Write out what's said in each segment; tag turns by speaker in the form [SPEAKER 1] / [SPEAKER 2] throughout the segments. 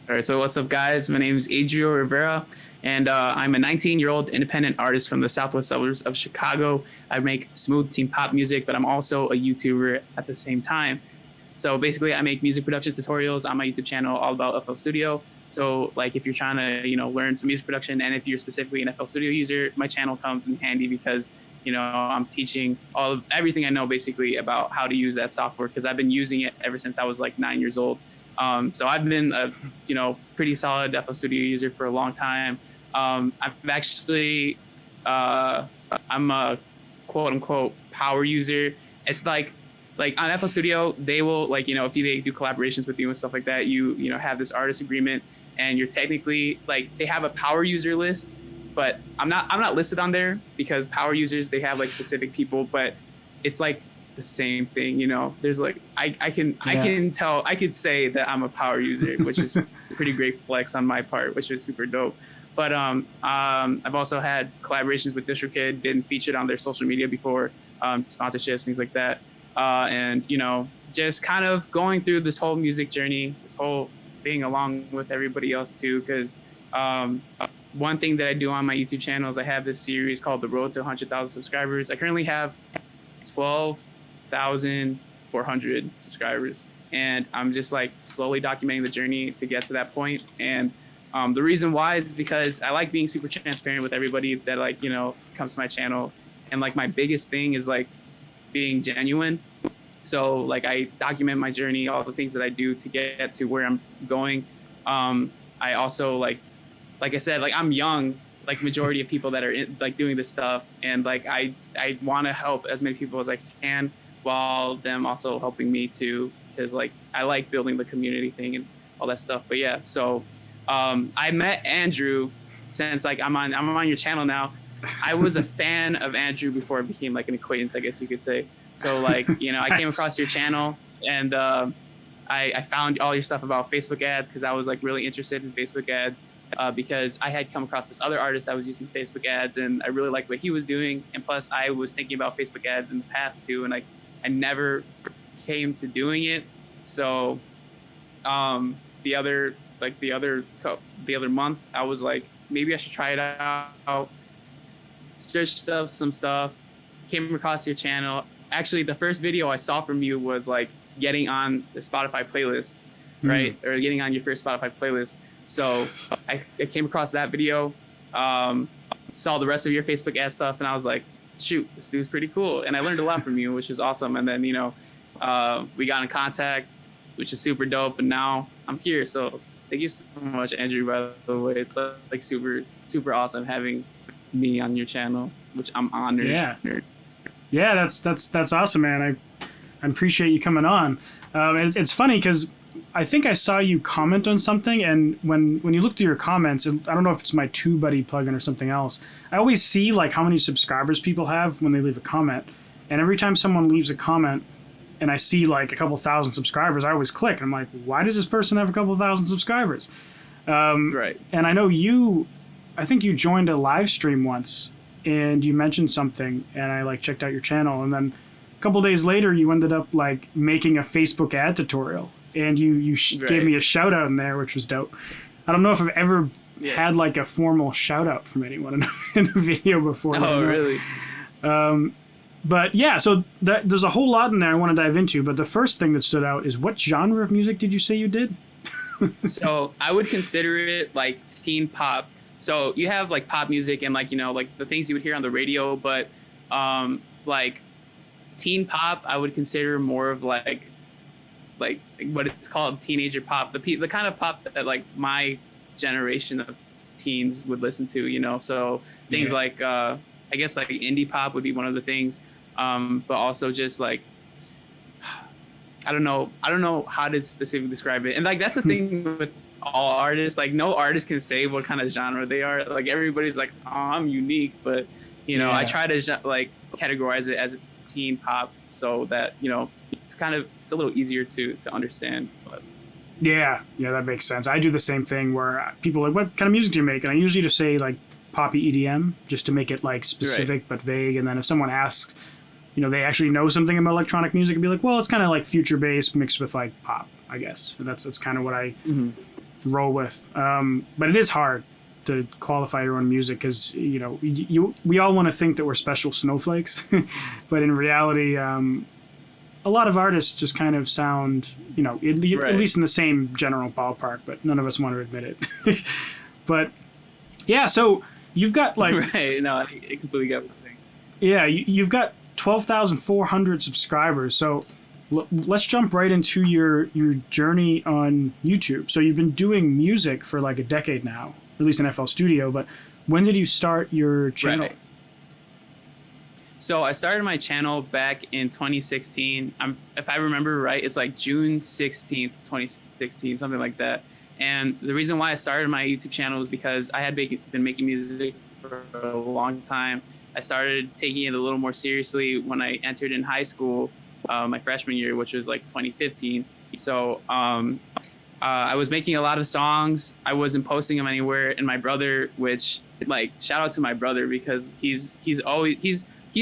[SPEAKER 1] All right, so what's up, guys? My name is Adrio Rivera, and I'm a 19-year-old independent artist from the southwest suburbs of Chicago. I make smooth teen pop music, but I'm also a YouTuber at the same time. So basically, I make music production tutorials on my YouTube channel all about FL Studio. So like if you're trying to, learn some music production, and if you're specifically an FL Studio user, my channel comes in handy because, I'm teaching everything I know basically about how to use that software because I've been using it ever since I was like 9 years old. So I've been a, pretty solid FL Studio user for a long time. I'm actually, I'm a quote unquote power user. It's like on FL Studio, they will if they do collaborations with you and stuff like that, you have this artist agreement and you're technically they have a power user list, but I'm not listed on there because power users, they have specific people, but it's the same thing, there's I could say that I'm a power user, which is a pretty great flex on my part, which was super dope. But I've also had collaborations with DistroKid, been featured on their social media before, sponsorships, things like that. And just kind of going through this whole music journey, this whole thing along with everybody else too, because one thing that I do on my YouTube channel is I have this series called The Road to 100,000 Subscribers. I currently have 12,400 subscribers, and I'm just slowly documenting the journey to get to that point. And the reason why is because I like being super transparent with everybody that comes to my channel, and my biggest thing is being genuine. So I document my journey, all the things that I do to get to where I'm going. I also like I said, I'm young, majority of people that are doing this stuff, and I want to help as many people as I can, while them also helping me too, because I like building the community thing and all that stuff. But yeah, so I met Andrew since I'm on your channel now. I was a fan of Andrew before it became an acquaintance, I guess you could say. So I came across your channel, and I found all your stuff about Facebook ads because I was really interested in Facebook ads, because I had come across this other artist that was using Facebook ads, and I really liked what he was doing. And plus I was thinking about Facebook ads in the past too, and I never came to doing it. So the other month I was maybe I should try it out. Searched up some stuff, came across your channel. Actually, the first video I saw from you was getting on the Spotify playlists, right? Or getting on your first Spotify playlist. So I came across that video, saw the rest of your Facebook ad stuff, and I was like, shoot, this dude's pretty cool. And I learned a lot from you, which was awesome. And then, we got in contact, which is super dope. And now I'm here. So thank you so much, Andrew, by the way. It's super, super awesome having me on your channel, which I'm honored.
[SPEAKER 2] Yeah, that's awesome, man. I appreciate you coming on. It's funny because I think I saw you comment on something, and when you look through your comments, I don't know if it's my TubeBuddy plugin or something else, I always see how many subscribers people have when they leave a comment. And every time someone leaves a comment and I see a couple thousand subscribers, I always click. I'm like, why does this person have a couple thousand subscribers?
[SPEAKER 1] Right.
[SPEAKER 2] And I know I think you joined a live stream once and you mentioned something, and I checked out your channel, and then a couple days later you ended up making a Facebook ad tutorial, and you gave me a shout out in there, which was dope. I don't know if I've ever had a formal shout out from anyone in a video before.
[SPEAKER 1] Oh, really?
[SPEAKER 2] But yeah, so there's a whole lot in there I want to dive into, but the first thing that stood out is, what genre of music did you say you did?
[SPEAKER 1] So I would consider it teen pop. So you have pop music and the things you would hear on the radio, but teen pop I would consider more of what it's called, teenager pop, the kind of pop that my generation of teens would listen to, so things I guess indie pop would be one of the things, but also just I don't know how to specifically describe it. And that's the thing with all artists, no artist can say what kind of genre they are. Everybody's oh, I'm unique, but I try to categorize it as a teen pop so that it's a little easier to understand. But
[SPEAKER 2] yeah, that makes sense. I do the same thing where people are what kind of music do you make, and I usually just say poppy EDM, just to make it specific, right, but vague. And then if someone asks, they actually know something about electronic music, and be well, it's kind of future based mixed with pop, I guess. And that's kind of what I roll with. But it is hard to qualify your own music because, you know, we all want to think that we're special snowflakes, but in reality, a lot of artists just kind of sound, you know, at least in the same general ballpark, but none of us want to admit it. But yeah, so you've got like...
[SPEAKER 1] Right, no, I completely get what you're saying.
[SPEAKER 2] Yeah, you've got 12,400 subscribers. So let's jump right into your journey on YouTube. So you've been doing music for like a decade now, at least in FL Studio, but when did you start your channel?
[SPEAKER 1] Right. So I started my channel back in 2016. If I remember right, it's like June 16th, 2016, something like that. And the reason why I started my YouTube channel was because I had been making music for a long time. I started taking it a little more seriously when I entered in high school, my freshman year, which was like 2015. So I was making a lot of songs. I wasn't posting them anywhere. And my brother, which like shout out to my brother because he's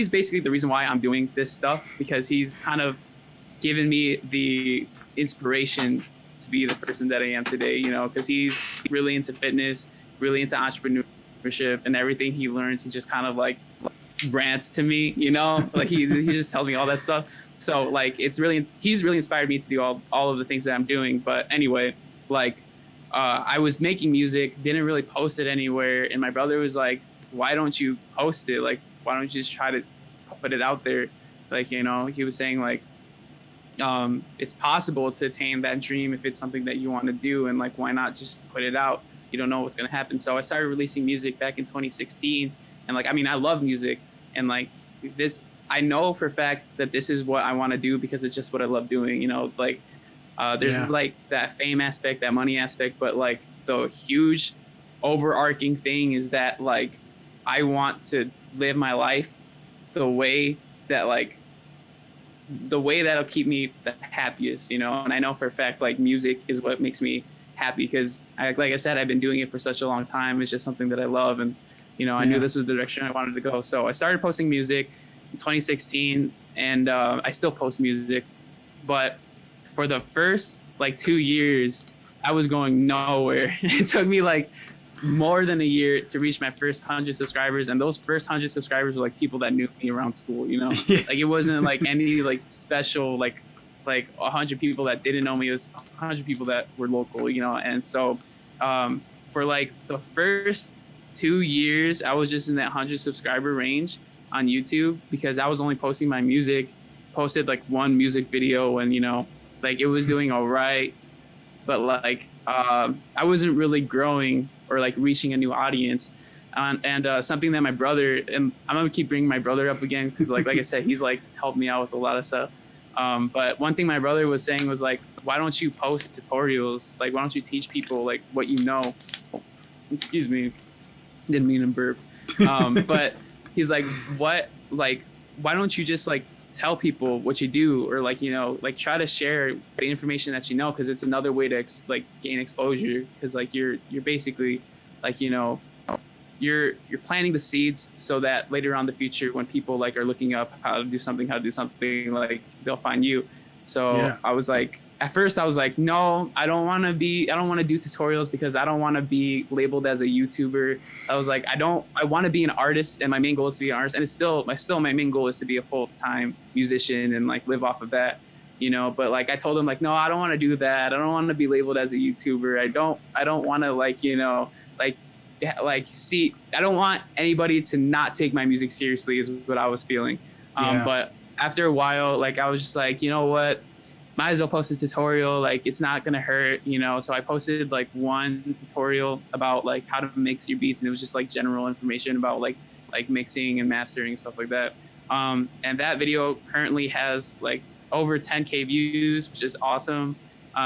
[SPEAKER 1] basically the reason why I'm doing this stuff, because he's kind of given me the inspiration to be the person that I am today, you know, because he's really into fitness, really into entrepreneurship, and everything he learns, he just kind of like rants to me, you know, like he just tells me all that stuff. So like he's really inspired me to do all of the things that I'm doing. But anyway, like I was making music, didn't really post it anywhere, and my brother was like, why don't you post it? Like, why don't you just try to put it out there? Like, you know, he was saying like it's possible to attain that dream if it's something that you want to do, and like why not just put it out? You don't know what's going to happen. So I started releasing music back in 2016, and like I mean I love music, and like this I know for a fact that this is what I want to do because it's just what I love doing, you know, like there's like that fame aspect, that money aspect, but like the huge overarching thing is that like I want to live my life the way that'll keep me the happiest, you know. And I know for a fact like music is what makes me happy because like I said, I've been doing it for such a long time. It's just something that I love, and you know, I knew this was the direction I wanted to go. So I started posting music in 2016, and I still post music, but for the first like 2 years I was going nowhere. It took me like more than a year to reach my first 100 subscribers, and those first 100 subscribers were like people that knew me around school, you know. Like it wasn't like any like special like 100 people that didn't know me. It was 100 people that were local, you know. And so for like the first 2 years I was just in that 100 subscriber range on YouTube because I was only posting my music, posted like one music video, and you know, like it was doing all right, but like I wasn't really growing or like reaching a new audience. And something that my brother, and I'm gonna keep bringing my brother up again because like I said, he's like helped me out with a lot of stuff. But one thing my brother was saying was like, why don't you post tutorials? Like, why don't you teach people like what you know? Excuse me, didn't mean to burp. But he's like, why don't you just like tell people what you do, or like, you know, like try to share the information that you know, because it's another way to like gain exposure, because like you're basically like, you know, you're planting the seeds so that later on in the future when people like are looking up how to do something like they'll find you. So I was like, at first I was like, no, I don't want to do tutorials because I don't want to be labeled as a YouTuber. I was like, I want to be an artist, and my main goal is to be an artist. And it's still my main goal is to be a full-time musician and like live off of that, you know. But like I told him like, no, I don't want to do that. I don't want to be labeled as a YouTuber. I don't want to like, you know, see, I don't want anybody to not take my music seriously is what I was feeling. But after a while, like I was just like, you know what? Might as well post a tutorial, like it's not gonna hurt, you know. So I posted like one tutorial about like how to mix your beats, and it was just like general information about like mixing and mastering and stuff like that. And that video currently has like over 10K views, which is awesome,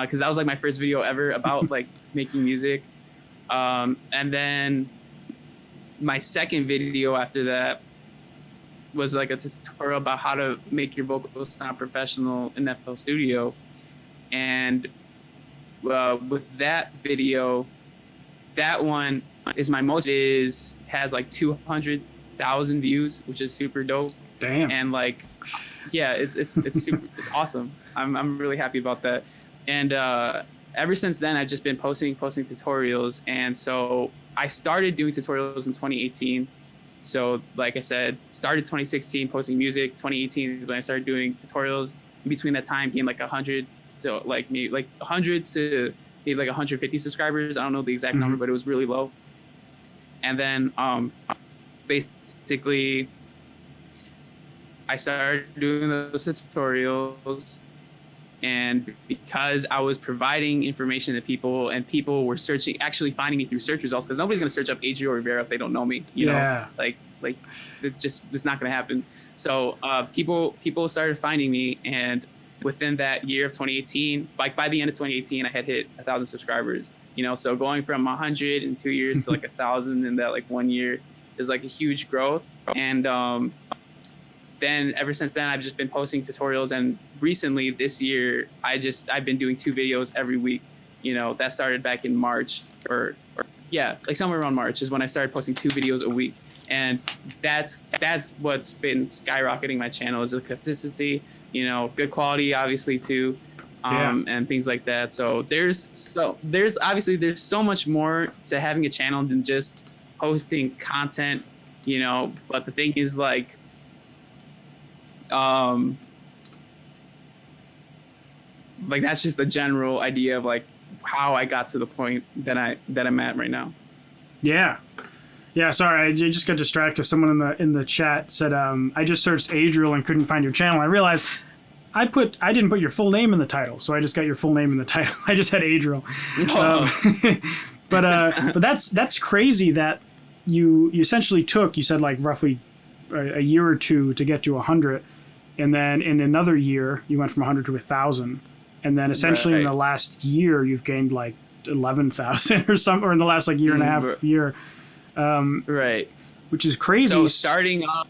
[SPEAKER 1] because that was like my first video ever about like making music. And then my second video after that was like a tutorial about how to make your vocals sound professional in FL Studio. And with that video, that one is my most has like 200,000 views, which is super dope.
[SPEAKER 2] Damn.
[SPEAKER 1] And like, yeah, it's super, it's awesome. I'm really happy about that. And ever since then, I've just been posting tutorials. And so I started doing tutorials in 2018. So like I said, started 2016 posting music. 2018 is when I started doing tutorials. In between that time, gained like 100 to like maybe like 100 to maybe like 150 subscribers. I don't know the exact number, but it was really low. And then basically I started doing those tutorials, and because I was providing information to people and people were searching, actually finding me through search results, because nobody's going to search up Adriel Rivera if they don't know me, you know, like it's not going to happen. So people started finding me, and within that year of 2018, like by the end of 2018, I had hit 1,000 subscribers, you know, so going from 100 in 2 years to like 1,000 in that like 1 year is like a huge growth. And then ever since then, I've just been posting tutorials, and recently this year, I've been doing 2 videos every week. You know, that started back in March or yeah, like somewhere around March is when I started posting 2 videos a week. And that's what's been skyrocketing my channel, is the consistency, you know, good quality, obviously too, and things like that. So there's so much more to having a channel than just posting content, you know. But the thing is, like, that's just the general idea of like how I got to the point that I'm at right now. Yeah, sorry, I just got distracted because someone in the chat said I just searched Adriel and couldn't find your channel. I realized I didn't put your full name in the title, so I just got your full name in the title. I just had Adriel. But that's crazy that you essentially took, you said like roughly a year or two to get to 100, and then in another year you went from 100 to 1,000, and then essentially in the last year you've gained like 11,000 or something, or in the last like year and a half year. Right.
[SPEAKER 2] Which is crazy.
[SPEAKER 1] So starting off,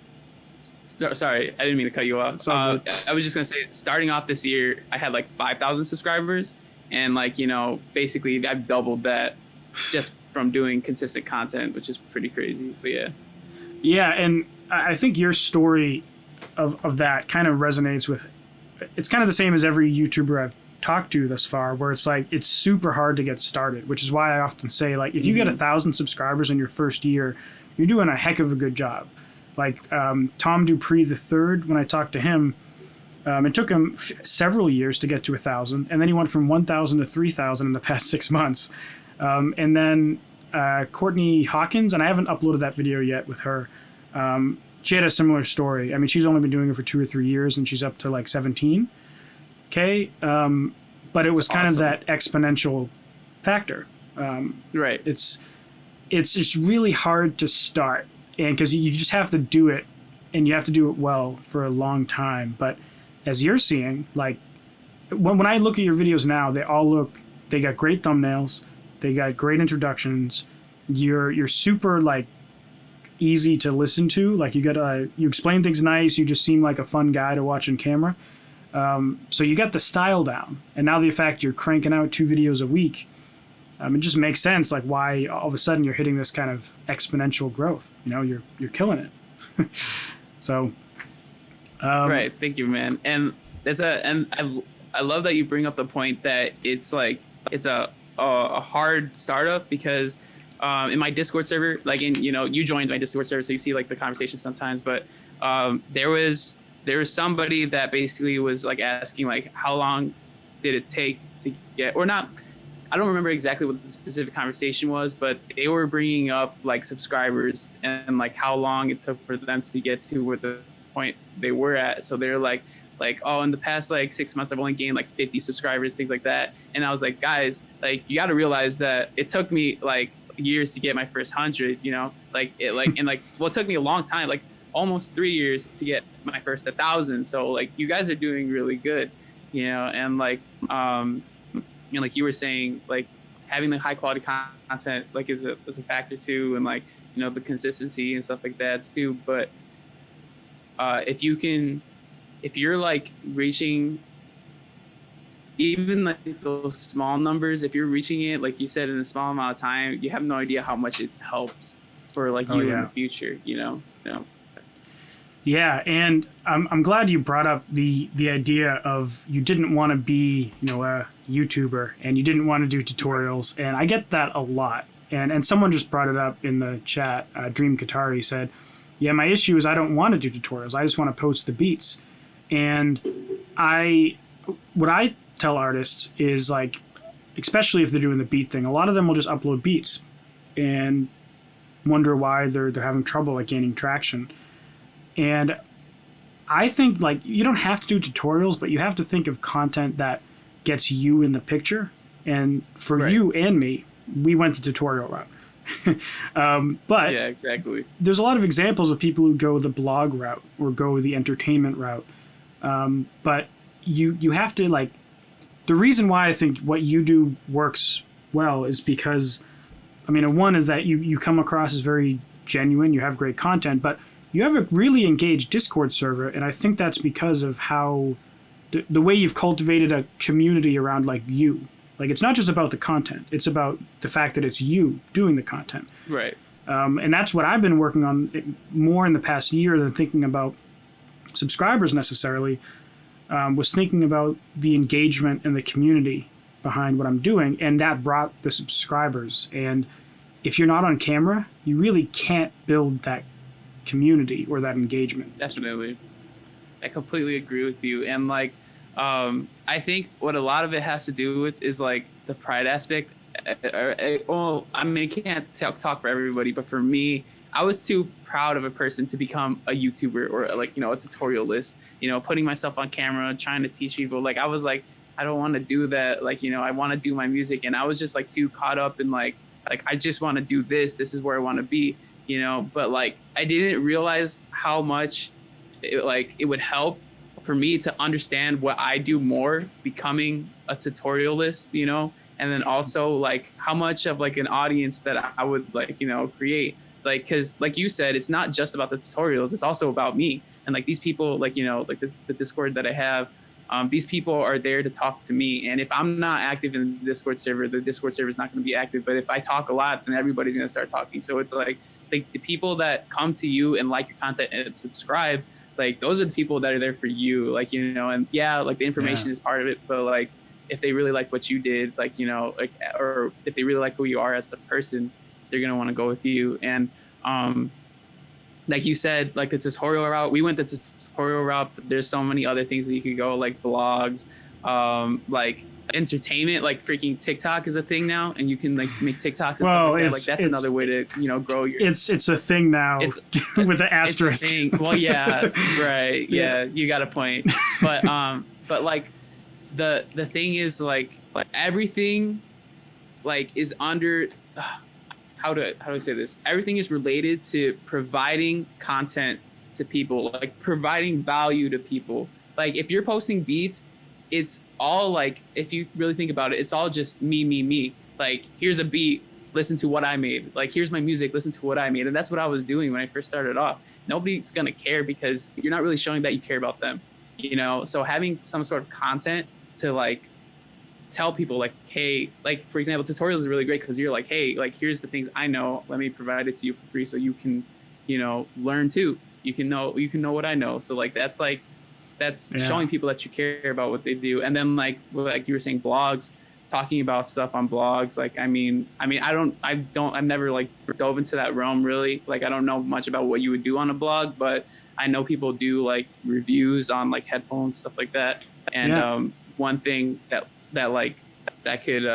[SPEAKER 1] sorry, I didn't mean to cut you off. I was just gonna say, starting off this year, I had like 5,000 subscribers, and like, you know, basically I've doubled that just from doing consistent content, which is pretty crazy. But yeah, and I think your story of that kind of resonates with. It's kind of the same as every YouTuber I've talked to thus far, where it's like it's super hard to get started, which is why I often say, like, if you get 1,000 subscribers in your first year, you're doing a heck of a good job. Like Tom Dupree III, when I talked to him, it took him several years to get to 1,000, and then he went from 1,000 to 3,000 in the past 6 months. And then Courtney Hawkins, and I haven't uploaded that video yet with her. She had a similar story. I mean, she's only been doing it for 2 or 3 years, and she's up to like 17. Okay, but it was kind of that exponential factor. Right.
[SPEAKER 2] It's really hard to start, and because you just have to do it, and you have to do it well for a long time. But as you're seeing, like when I look at your videos now, they got great thumbnails, they got great introductions. You're super like easy to listen to. Like you explain things nice. You just seem like a fun guy to watch on camera. So you got the style down, and now the fact you're cranking out 2 videos a week, it just makes sense, like why all of a sudden you're hitting this kind of exponential growth. You know, you're killing it. So,
[SPEAKER 1] right. Thank you, man. And I love that you bring up the point that it's like it's a hard startup, because in my Discord server, like you joined my Discord server, so you see like the conversation sometimes, but there was somebody that basically was like asking like how long did it take to get, or not, I don't remember exactly what the specific conversation was, but they were bringing up like subscribers and like how long it took for them to get to where the point they were at. So they're like, oh, in the past like 6 months, I've only gained like 50 subscribers, things like that. And I was like, guys, like you got to realize that it took me like years to get my first 100, you know, it took me a long time, like almost 3 years to get my first 1,000. So like you guys are doing really good, you know, and like, like you were saying, like having the high quality content like is a factor too, and like, you know, the consistency and stuff like that too. But if you're like reaching even like those small numbers, if you're reaching it, like you said, in a small amount of time, you have no idea how much it helps for like you in the future, you know?
[SPEAKER 2] Yeah, and I'm glad you brought up the idea of you didn't want to be, you know, YouTuber and you didn't want to do tutorials, and I get that a lot. And someone just brought it up in the chat. Dream Katari said, "Yeah, my issue is I don't want to do tutorials. I just want to post the beats." And what I tell artists is, like, especially if they're doing the beat thing, a lot of them will just upload beats and wonder why they're having trouble like gaining traction. And I think, like, you don't have to do tutorials, but you have to think of content that gets you in the picture. And for you and me, we went the tutorial route. But
[SPEAKER 1] yeah, exactly.
[SPEAKER 2] There's a lot of examples of people who go the blog route or go the entertainment route. But you have to, like, the reason why I think what you do works well is because, I mean, one is that you come across as very genuine, you have great content, but you have a really engaged Discord server, and I think that's because of how the way you've cultivated a community around, like, you. Like, it's not just about the content, it's about the fact that it's you doing the content.
[SPEAKER 1] Right.
[SPEAKER 2] And that's what I've been working on more in the past year than thinking about subscribers necessarily, was thinking about the engagement and the community behind what I'm doing, and that brought the subscribers. And if you're not on camera, you really can't build that community or that engagement.
[SPEAKER 1] Definitely. I completely agree with you. And, like, I think what a lot of it has to do with is, like, the pride aspect. Well, I mean, I can't talk for everybody, but for me, I was too proud of a person to become a YouTuber or, like, you know, a tutorialist, you know, putting myself on camera, trying to teach people. Like, I was like, I don't want to do that. Like, you know, I want to do my music. And I was just, like, too caught up in, like I just want to do this. This is where I want to be, you know. But, like, I didn't realize how much it would help for me to understand what I do more, becoming a tutorialist, you know, and then also, like, how much of, like, an audience that I would, like, you know, create. Like, because, like you said, it's not just about the tutorials, it's also about me. And, like, these people, like, you know, like the Discord that I have, these people are there to talk to me. And if I'm not active in the Discord server is not going to be active. But if I talk a lot, then everybody's going to start talking. So it's like the people that come to you and like your content and subscribe, like, those are the people that are there for you. Like, you know, and yeah, like, the information is part of it, but, like, if they really like what you did, like, you know, like, or if they really like who you are as a person, they're going to want to go with you. And like you said, like, the tutorial route, we went the tutorial route, but there's so many other things that you could go, like blogs, like entertainment, like freaking TikTok is a thing now, and you can, like, make TikToks and stuff like that. Like, that's another way to, you know, grow your...
[SPEAKER 2] It's a thing now, with the asterisk.
[SPEAKER 1] Well, yeah, right, yeah, you got a point. But like, the thing is, like everything, like, is under... How do I say this? Everything is related to providing content to people, like, providing value to people. Like, if you're posting beats, it's all, like, if you really think about it, it's all just me. Like, here's a beat, listen to what I made. Like, here's my music, listen to what I made. And that's what I was doing when I first started off. Nobody's gonna care because you're not really showing that you care about them, you know? So having some sort of content to, like, tell people, like, hey, like, for example, tutorials is really great because you're like, hey, like, here's the things I know, let me provide it to you for free so you can, you know, learn too. You can know what I know. So, like, that's showing people that you care about what they do. And then, like you were saying, blogs, talking about stuff on blogs. Like, I've never, like, dove into that realm really. Like, I don't know much about what you would do on a blog, but I know people do, like, reviews on, like, headphones, stuff like that. And one thing that could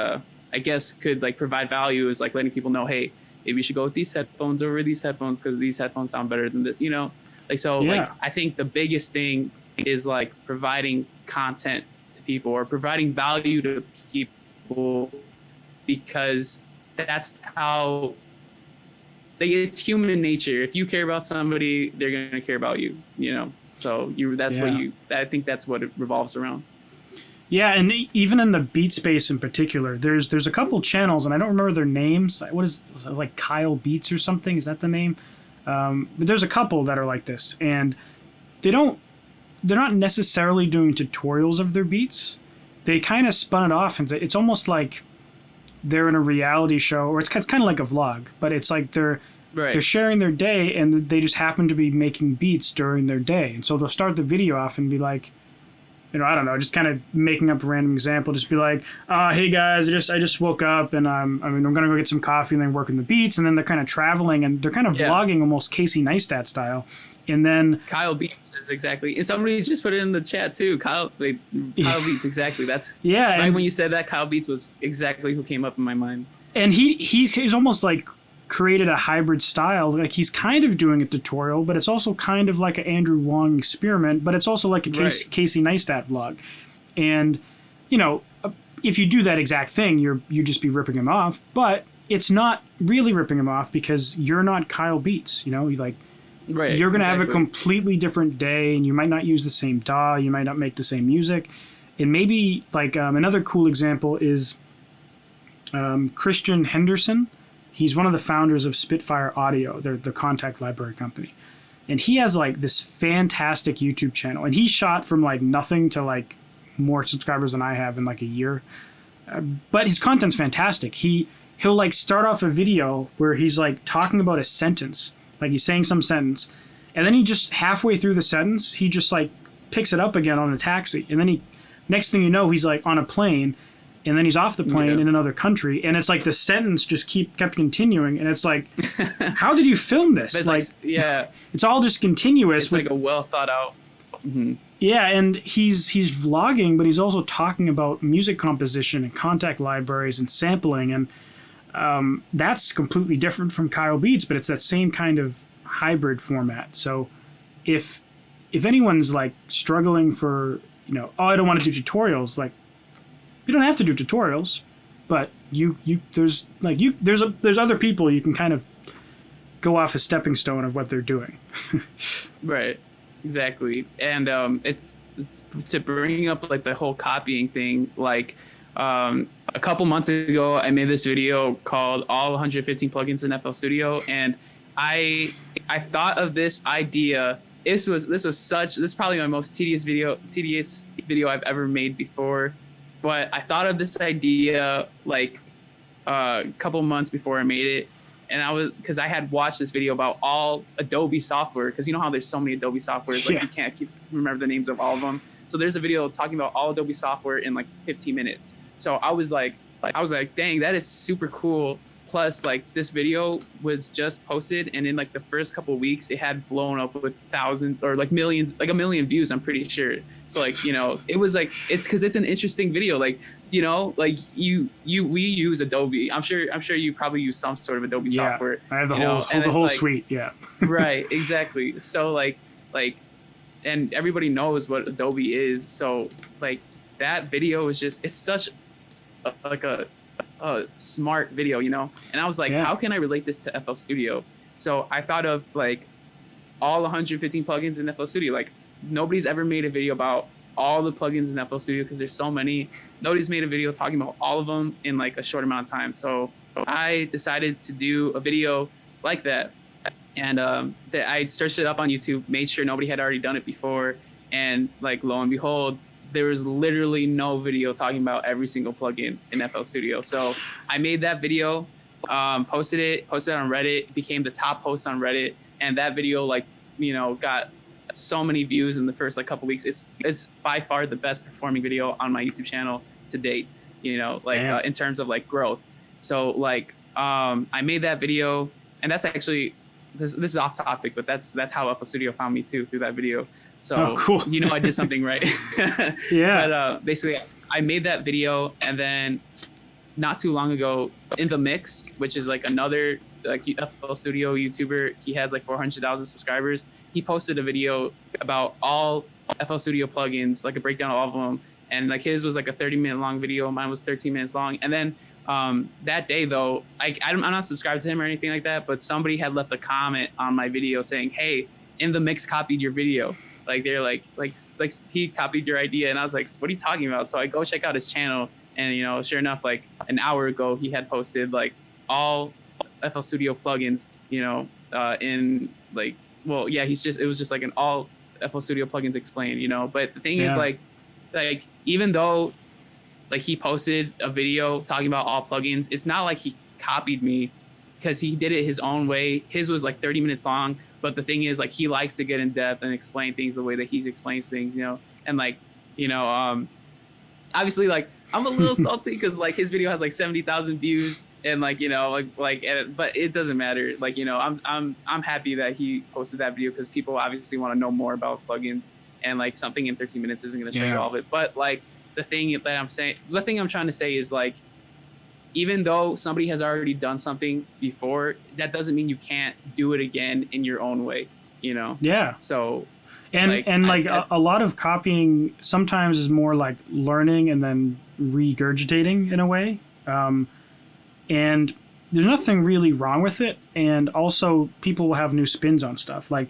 [SPEAKER 1] I guess could, like, provide value is, like, letting people know, hey, maybe you should go with these headphones over these headphones because these headphones sound better than this, you know? Like, so like, I think the biggest thing is, like, providing content to people or providing value to people, because that's how, like, it's human nature. If you care about somebody, they're going to care about you, you know? So I think that's what it revolves around.
[SPEAKER 2] Yeah, and even in the beat space in particular, there's a couple channels, and I don't remember their names. What is it, like Kyle Beats or something? Is that the name? But there's a couple that are like this, and they're not necessarily doing tutorials of their beats. They kind of spun it off, and it's almost like they're in a reality show, or it's kind of like a vlog, but it's like they're sharing their day, and they just happen to be making beats during their day, and so they'll start the video off and be like, I don't know, just kind of making up a random example, just be like, hey guys, I just woke up and I'm gonna go get some coffee and then work in the beats, and then they're kind of traveling and they're kind of vlogging almost Casey Neistat style. And then
[SPEAKER 1] Kyle Beats is exactly, and somebody just put it in the chat too. Kyle Beats, exactly. That's right. When you said that, Kyle Beats was exactly who came up in my mind. And
[SPEAKER 2] he's almost like created a hybrid style. Like he's kind of doing a tutorial, but it's also kind of like an Andrew Wong experiment, but it's also like a Casey Neistat vlog. And if you do that exact thing, you just be ripping him off. But it's not really ripping him off because you're not Kyle Beats. You're going to have a completely different day, and you might not use the same DAW, you might not make the same music. And maybe like another cool example is Christian Henderson. He's one of the founders of Spitfire Audio, the contact library company. And he has like this fantastic YouTube channel, and he shot from like nothing to like more subscribers than I have in like a year. But his content's fantastic. He'll like start off a video where he's like talking about a sentence. Like he's saying some sentence, and then he just halfway through the sentence, he just like picks it up again on a taxi. And then next thing you know, he's like on a plane, and then he's off the plane in another country. And it's like the sentence just kept continuing. And it's like, how did you film this? It's all just continuous.
[SPEAKER 1] It's like a well thought out. Mm-hmm.
[SPEAKER 2] Yeah. And he's vlogging, but he's also talking about music composition and contact libraries and sampling. And that's completely different from Kyle Beats, but it's that same kind of hybrid format. So if anyone's like struggling for, I don't want to do tutorials, like you don't have to do tutorials, but there's other people you can kind of go off a stepping stone of what they're doing.
[SPEAKER 1] Right. Exactly. And it's to bring up like the whole copying thing, like a couple months ago, I made this video called "All 115 Plugins in FL Studio," and I thought of this idea. This is probably my most tedious video I've ever made before. But I thought of this idea like a couple months before I made it, and because I had watched this video about all Adobe software, because you know how there's so many Adobe softwares, like you can't remember the names of all of them. So there's a video talking about all Adobe software in like 15 minutes. So I was like, dang, that is super cool. Plus, like this video was just posted, and in like the first couple of weeks, it had blown up with thousands or like millions, like 1 million views. I'm pretty sure. So like, it was like it's because it's an interesting video. Like like we use Adobe. I'm sure you probably use some sort of Adobe software.
[SPEAKER 2] I have the whole suite. Yeah.
[SPEAKER 1] Right. Exactly. So like, and everybody knows what Adobe is. So like that video is it's such a smart video, and I was like, how can I relate this to FL Studio? So I thought of like all 115 plugins in FL Studio. Like nobody's ever made a video about all the plugins in FL Studio because there's so many. Nobody's made a video talking about all of them in like a short amount of time. So I decided to do a video like that, and I searched it up on YouTube, made sure nobody had already done it before, and like lo and behold, there was literally no video talking about every single plugin in FL Studio. So I made that video, posted it on Reddit, became the top post on Reddit, and that video got so many views in the first like couple weeks. It's by far the best performing video on my YouTube channel to date. In terms of like growth. So like I made that video, and that's actually this is off topic, but that's how FL Studio found me too, through that video. So
[SPEAKER 2] cool.
[SPEAKER 1] I did something right.
[SPEAKER 2] Yeah.
[SPEAKER 1] But basically, I made that video, and then not too long ago, In The Mix, which is like another like FL Studio YouTuber, he has like 400,000 subscribers. He posted a video about all FL Studio plugins, like a breakdown of all of them, and like his was like a 30-minute long video. Mine was 13 minutes long, and then that day though, I'm not subscribed to him or anything like that, but somebody had left a comment on my video saying, "Hey, In The Mix copied your video." Like they're like he copied your idea, and I was like, what are you talking about? So I go check out his channel, and sure enough, like an hour ago, he had posted like all FL Studio plugins, in like, well, yeah, it was just like an all FL Studio plugins explained, But the thing is like even though like he posted a video talking about all plugins, it's not like he copied me, because he did it his own way. His was like 30 minutes long. But the thing is, like, he likes to get in depth and explain things the way that he explains things, and like, you know, obviously like I'm a little salty because like his video has like 70,000 views and like, you know, but it doesn't matter. Like, you know, I'm happy that he posted that video because people obviously want to know more about plugins, and like something in 13 minutes isn't going to show you all of it. But like the thing I'm trying to say is like, even though somebody has already done something before, that doesn't mean you can't do it again in your own way, you know?
[SPEAKER 2] Yeah.
[SPEAKER 1] So,
[SPEAKER 2] and a lot of copying sometimes is more like learning and then regurgitating in a way. And there's nothing really wrong with it. And also people will have new spins on stuff. Like,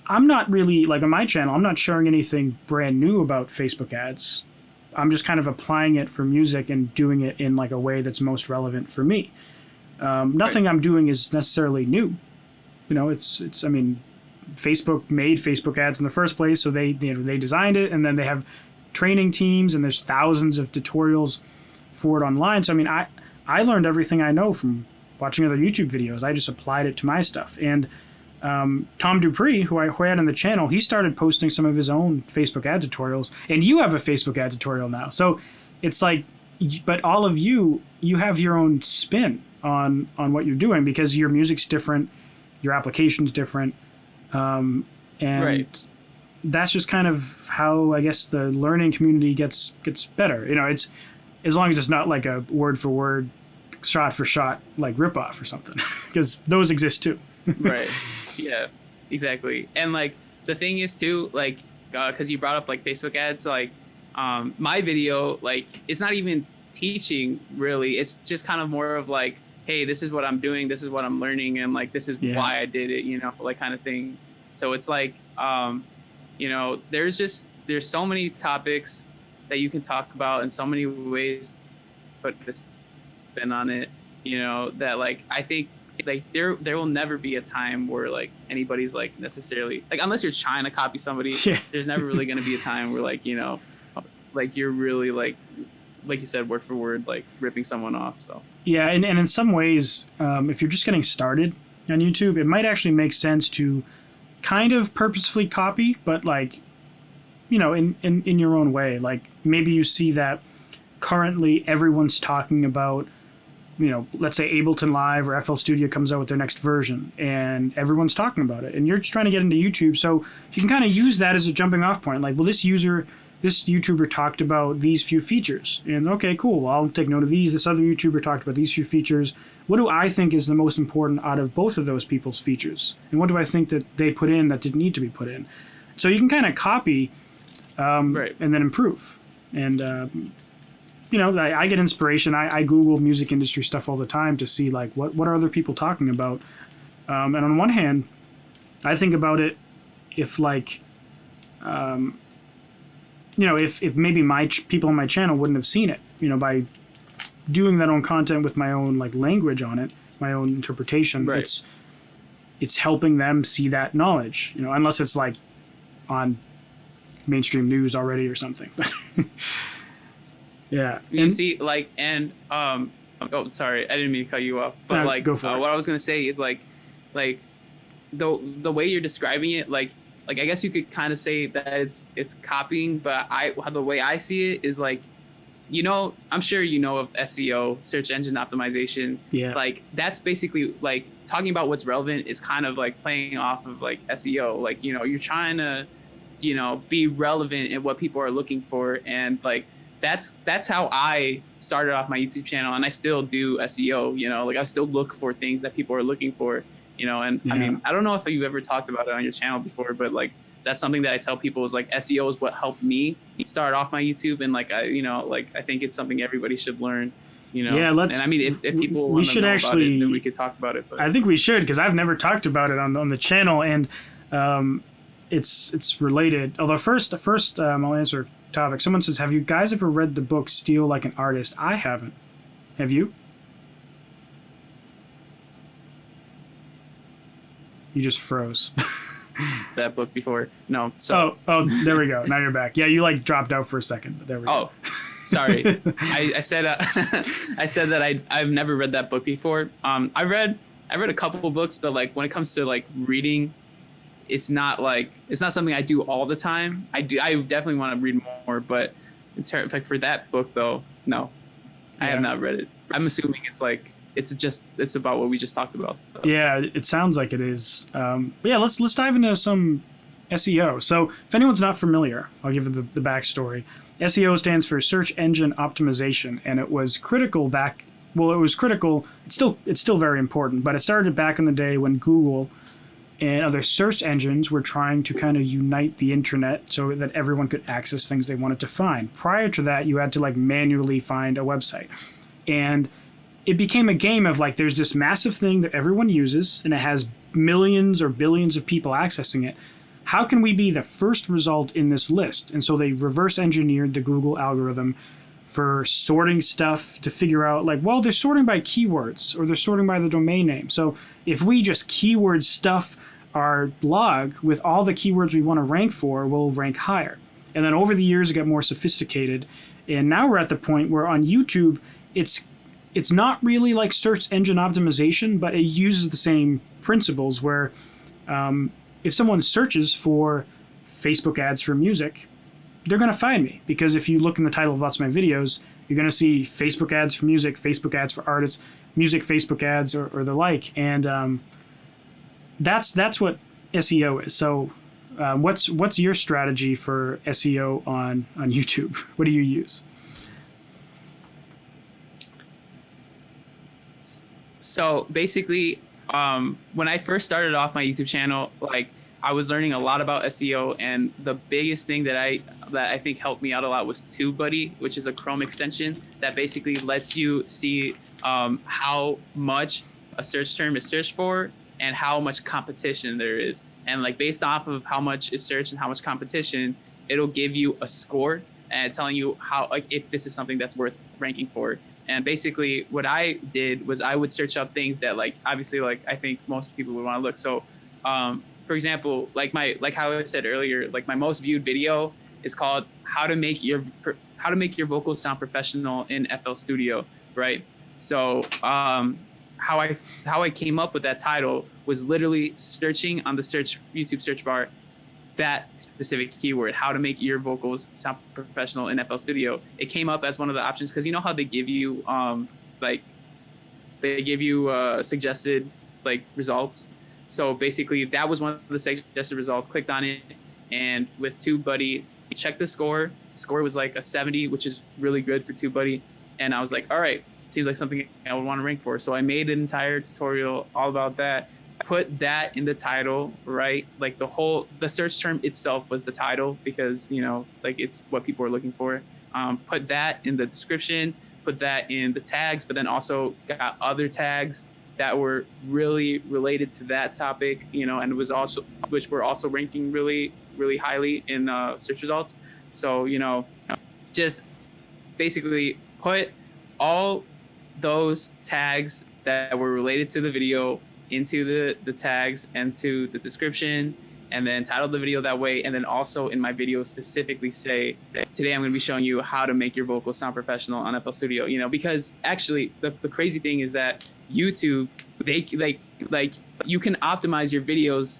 [SPEAKER 2] I'm not really, like on my channel, I'm not sharing anything brand new about Facebook ads. I'm just kind of applying it for music and doing it in like a way that's most relevant for me. Nothing I'm doing is necessarily new. You know, I mean, Facebook made Facebook ads in the first place, so they designed it, and then they have training teams, and there's thousands of tutorials for it online. So I mean, I learned everything I know from watching other YouTube videos. I just applied it to my stuff. And Tom Dupree, who I had on the channel, he started posting some of his own Facebook ad tutorials, and you have a Facebook ad tutorial now. So it's like, but all of you have your own spin on what you're doing because your music's different, your application's different, and that's just kind of how I guess the learning community gets better. You know, it's as long as it's not like a word for word, shot for shot like ripoff or something, because those exist too.
[SPEAKER 1] Right. Yeah, exactly. And like the thing is too, like, because you brought up like Facebook ads, like my video, like it's not even teaching really. It's just kind of more of like, hey, this is what I'm doing, this is what I'm learning, and like this is why I did it, you know, like kind of thing. So it's like, you know, there's so many topics that you can talk about and so many ways to put this spin on it, you know, that like I think like there will never be a time where like anybody's like necessarily like, unless you're trying to copy somebody, there's never really going to be a time where like, you know, like you're really like you said, word for word, like ripping someone off. So
[SPEAKER 2] yeah, and in some ways, if you're just getting started on YouTube, it might actually make sense to kind of purposefully copy, but like, you know, in your own way. Like maybe you see that currently everyone's talking about, you know, let's say Ableton Live or FL Studio comes out with their next version and everyone's talking about it and you're just trying to get into YouTube. So you can kind of use that as a jumping off point. Like, well, this YouTuber talked about these few features, and okay, cool. Well, I'll take note of these. This other YouTuber talked about these few features. What do I think is the most important out of both of those people's features? And what do I think that they put in that didn't need to be put in? So you can kind of copy and then improve. And, you know, I get inspiration. I Google music industry stuff all the time to see, like, what are other people talking about? And on one hand, I think about it if, like, you know, if maybe people on my channel wouldn't have seen it, you know, by doing that own content with my own, like, language on it, my own interpretation, it's helping them see that knowledge, you know, unless it's, like, on mainstream news already or something. Yeah.
[SPEAKER 1] You see, like, and oh, sorry, I didn't mean to cut you off, but like,
[SPEAKER 2] go for it.
[SPEAKER 1] What I was gonna say is like the way you're describing it, like I guess you could kind of say that it's copying, but the way I see it is like, you know, I'm sure you know of SEO, search engine optimization.
[SPEAKER 2] Yeah.
[SPEAKER 1] Like that's basically like talking about what's relevant is kind of like playing off of like SEO. Like, you know, you're trying to, you know, be relevant in what people are looking for, and like that's how I started off my YouTube channel, and I still do SEO, you know, like I still look for things that people are looking for, you know, and I mean, I don't know if you've ever talked about it on your channel before, but like that's something that I tell people is like SEO is what helped me start off my YouTube, and like you know, like I think it's something everybody should learn, you know.
[SPEAKER 2] Yeah,
[SPEAKER 1] and I mean, if people want to know about it, then we could talk about it. But
[SPEAKER 2] I think we should, because I've never talked about it on the channel, and it's related. Although first I'll answer topic. Someone says, have you guys ever read the book Steal Like an Artist? I haven't. Have you? You just froze.
[SPEAKER 1] That book before. No. So.
[SPEAKER 2] Oh, there we go. Now you're back. Yeah, you like dropped out for a second, but there we go.
[SPEAKER 1] Oh, sorry. I said that I've never read that book before. I read a couple books, but like when it comes to like reading, it's not something I do all the time. I definitely want to read more, but in terms like for that book though, no, I have not read it. I'm assuming it's about what we just talked about.
[SPEAKER 2] Yeah, it sounds like it is. But yeah, let's dive into some SEO. So if anyone's not familiar, I'll give you the backstory. SEO stands for search engine optimization, and it was critical back. Well, it was critical. It's still very important, but it started back in the day when Google and other search engines were trying to kind of unite the internet so that everyone could access things they wanted to find. Prior to that, you had to like manually find a website, and it became a game of like there's this massive thing that everyone uses, and it has millions or billions of people accessing it. How can we be the first result in this list? And so they reverse engineered the Google algorithm for sorting stuff to figure out like, well, they're sorting by keywords or they're sorting by the domain name. So if we just keyword stuff our blog with all the keywords we want to rank for, we'll rank higher. And then over the years, it got more sophisticated. And now we're at the point where on YouTube, it's not really like search engine optimization, but it uses the same principles where if someone searches for Facebook ads for music, they're going to find me, because if you look in the title of lots of my videos, you're going to see Facebook ads for music, Facebook ads for artists, music Facebook ads, or the like. And that's what SEO is. So what's your strategy for SEO on YouTube? What do you use?
[SPEAKER 1] So basically, when I first started off my YouTube channel, like I was learning a lot about SEO, and the biggest thing that I think helped me out a lot was TubeBuddy, which is a Chrome extension that basically lets you see how much a search term is searched for and how much competition there is. And like based off of how much is searched and how much competition, it'll give you a score and telling you how, like, if this is something that's worth ranking for. And basically what I did was I would search up things that like, obviously, like I think most people would want to look. So for example, like how I said earlier, like my most viewed video is called how to make your vocals sound professional in FL Studio, right? So how I came up with that title was literally searching on the YouTube search bar that specific keyword, how to make your vocals sound professional in FL Studio. It came up as one of the options because you know how they give you suggested like results. So basically that was one of the suggested results. Clicked on it, and with TubeBuddy, checked the score. The score was like a 70, which is really good for TubeBuddy. And I was like, all right, seems like something I would want to rank for. So I made an entire tutorial all about that. Put that in the title, right? Like the search term itself was the title because, you know, like it's what people are looking for. Put that in the description, put that in the tags, but then also got other tags that were really related to that topic, you know, and which were also ranking really, really highly in search results. So, you know, just basically put all those tags that were related to the video into the tags and to the description, and then title the video that way. And then also in my video specifically say, today I'm going to be showing you how to make your vocals sound professional on FL Studio, you know, because actually the crazy thing is that YouTube, they like you can optimize your videos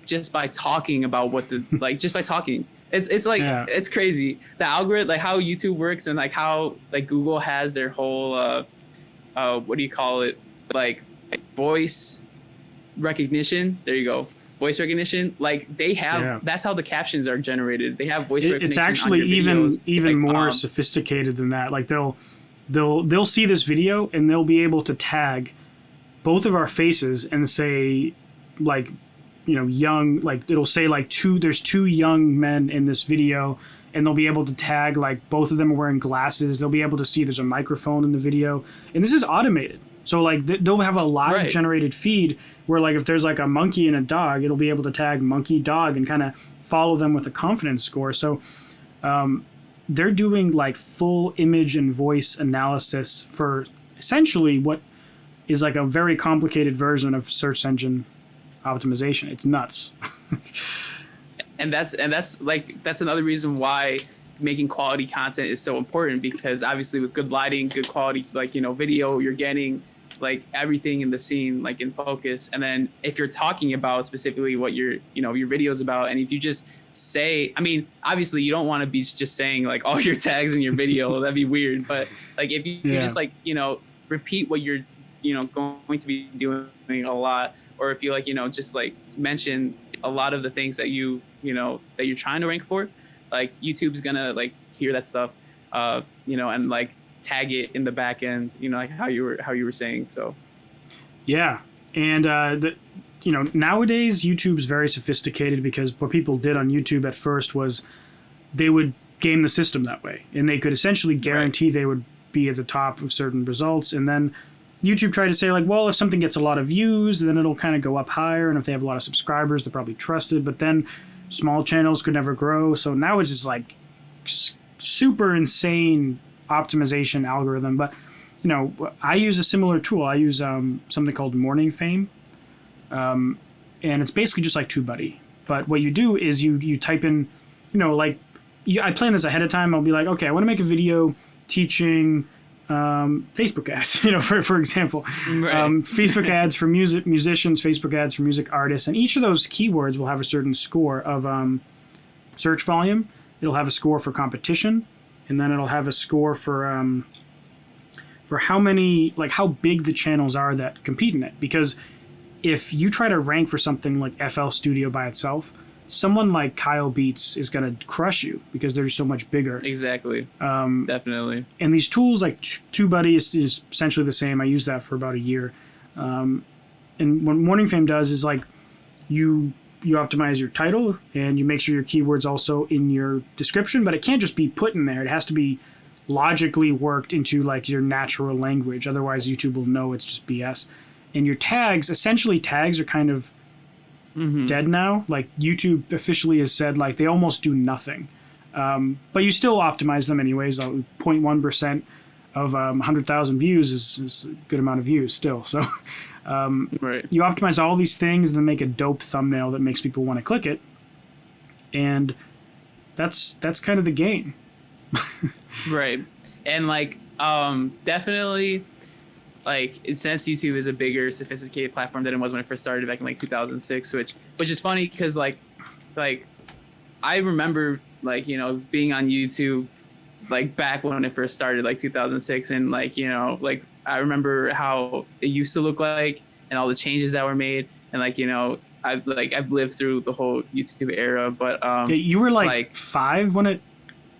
[SPEAKER 1] just by talking about what the just by talking. It's like It's crazy, the algorithm, like how YouTube works, and like how like Google has their whole what do you call it, like voice recognition. There you go, voice recognition. Like they have that's how the captions are generated. They have voice recognition.
[SPEAKER 2] It's actually even more sophisticated than that. Like they'll see this video and they'll be able to tag both of our faces and say, like, you know, young, like it'll say like there's two young men in this video, and they'll be able to tag like both of them are wearing glasses. They'll be able to see there's a microphone in the video, and this is automated. So like they'll have a live generated feed where like if there's like a monkey and a dog, it'll be able to tag monkey, dog, and kind of follow them with a confidence score. So they're doing like full image and voice analysis for essentially what is like a very complicated version of search engine optimization. It's nuts.
[SPEAKER 1] and that's another reason why making quality content is so important, because obviously with good lighting, good quality, like, you know, video, you're getting like everything in the scene like in focus. And then if you're talking about specifically what your video's about, and if you just say, I mean, obviously you don't want to be just saying like all your tags in your video, that'd be weird. But like if you just like, repeat what you're, going to be doing a lot, or if you like, just like mention a lot of the things that that you're trying to rank for, like YouTube's gonna like hear that stuff, and like tag it in the back end, like how you were saying. So
[SPEAKER 2] yeah. And nowadays YouTube's very sophisticated, because what people did on YouTube at first was they would game the system that way, and they could essentially guarantee they would be at the top of certain results. And then YouTube tried to say like, well, if something gets a lot of views, then it'll kind of go up higher, and if they have a lot of subscribers, they're probably trusted. But then small channels could never grow. So now it's just like super insane optimization algorithm. But I use a similar tool. I use something called Morning Fame, and it's basically just like TubeBuddy. But what you do is you type in, I plan this ahead of time. I'll be like, okay, I want to make a video teaching Facebook ads, for example, Facebook ads for musicians, Facebook ads for music artists, and each of those keywords will have a certain score of search volume. It'll have a score for competition, and then it'll have a score for how many, like how big the channels are that compete in it. Because if you try to rank for something like FL Studio by itself, someone like Kyle Beats is going to crush you because they're just so much bigger.
[SPEAKER 1] Exactly. Definitely.
[SPEAKER 2] And these tools like TubeBuddy is essentially the same. I used that for about a year. And what Morning Fame does is like you optimize your title, and you make sure your keyword's also in your description, but it can't just be put in there. It has to be logically worked into like your natural language. Otherwise YouTube will know it's just BS. And your tags are kind of dead now. Like YouTube officially has said like they almost do nothing, but you still optimize them anyways. 0.1% of 100,000 views is a good amount of views still. So you optimize all these things and then make a dope thumbnail that makes people want to click it, and that's kind of the game.
[SPEAKER 1] Right. And like definitely, like since YouTube is a bigger, sophisticated platform than it was when it first started back in like 2006, which is funny because like I remember like being on YouTube like back when it first started, like 2006, and like like I remember how it used to look like and all the changes that were made, and like I've lived through the whole YouTube era. But
[SPEAKER 2] you were like 5 when it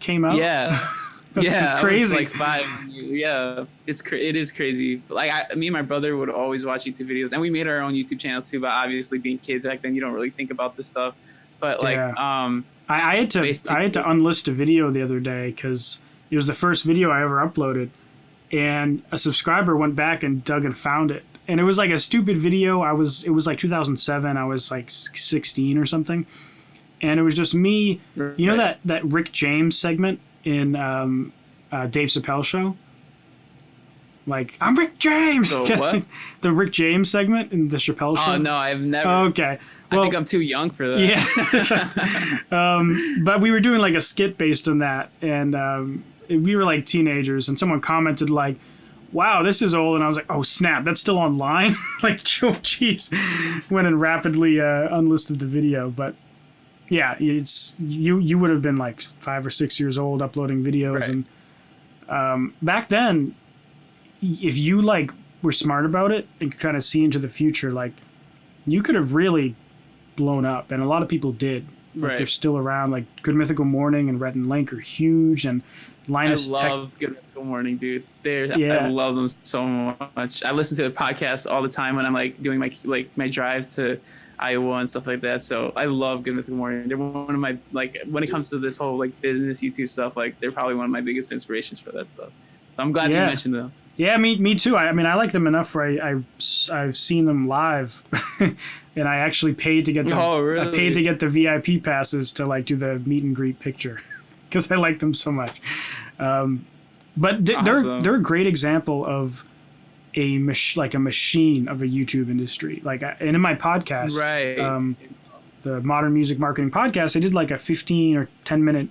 [SPEAKER 2] came out.
[SPEAKER 1] Yeah.
[SPEAKER 2] It's crazy.
[SPEAKER 1] Like 5. Yeah, it is crazy. Like me and my brother would always watch YouTube videos, and we made our own YouTube channels too. But obviously, being kids back then, you don't really think about this stuff. But like,
[SPEAKER 2] I had to unlist a video the other day because it was the first video I ever uploaded, and a subscriber went back and dug and found it, and it was like a stupid video. It was like 2007. I was like 16 or something, and it was just me. You know that Rick James segment in Dave Chappelle show? Like, I'm Rick James!
[SPEAKER 1] So what?
[SPEAKER 2] The Rick James segment in the Chappelle show?
[SPEAKER 1] Oh, no, I've never.
[SPEAKER 2] Okay. Well,
[SPEAKER 1] I think I'm too young for that.
[SPEAKER 2] Yeah. But we were doing like a skit based on that, and we were like teenagers, and someone commented like, wow, this is old, and I was like, oh snap, that's still online? Like, oh jeez. Went and rapidly unlisted the video, but yeah, it's you would have been like 5 or 6 years old uploading videos,
[SPEAKER 1] right.
[SPEAKER 2] And back then, if you like were smart about it and could kind of see into the future, like you could have really blown up, and a lot of people did. Like, they're still around. Like Good Mythical Morning and Rhett and Link are huge, and Linus.
[SPEAKER 1] I love Good Mythical Morning, dude. I love them so much. I listen to the podcast all the time when I'm like doing my drive to Iowa and stuff like that. So I love Good Mythical Morning. They're one of my, like, when it comes to this whole like business YouTube stuff, like they're probably one of my biggest inspirations for that stuff. So I'm glad you mentioned them. Yeah,
[SPEAKER 2] me too. I mean, I like them enough where I've seen them live, and I actually paid to get them.
[SPEAKER 1] Oh, really?
[SPEAKER 2] I paid to get the VIP passes to like do the meet and greet picture because I like them so much. But
[SPEAKER 1] awesome.
[SPEAKER 2] they're a great example of a machine of a YouTube industry. Like, and in my podcast,
[SPEAKER 1] right,
[SPEAKER 2] the Modern Music Marketing Podcast, I did like a 15 or 10-minute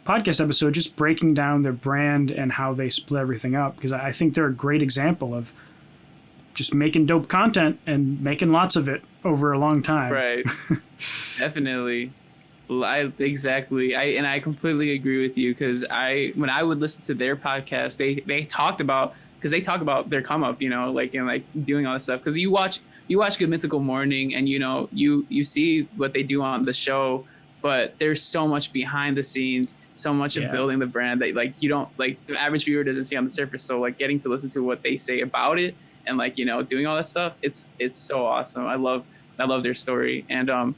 [SPEAKER 2] podcast episode just breaking down their brand and how they split everything up, because I think they're a great example of just making dope content and making lots of it over a long time.
[SPEAKER 1] Right. Definitely. Exactly. I completely agree with you, because when I would listen to their podcast, they talked about, because they talk about their come up, like, and like doing all this stuff. Because you watch Good Mythical Morning, and you see what they do on the show, but there's so much behind the scenes, so much of building the brand that like you don't, like, the average viewer doesn't see on the surface. So like getting to listen to what they say about it, and like doing all that stuff, it's so awesome. I love their story. And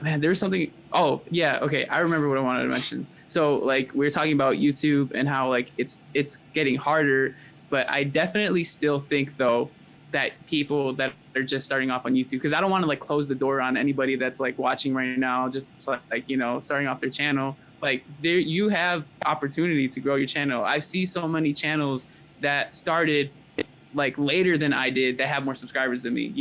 [SPEAKER 1] man, there's something. Oh yeah, okay, I remember what I wanted to mention. So like we were talking about YouTube and how like it's getting harder, but I definitely still think though that people that are just starting off on YouTube, because I don't want to like close the door on anybody that's like watching right now, just like starting off their channel. Like there, you have opportunity to grow your channel. I see so many channels that started like later than I did that have more subscribers than me,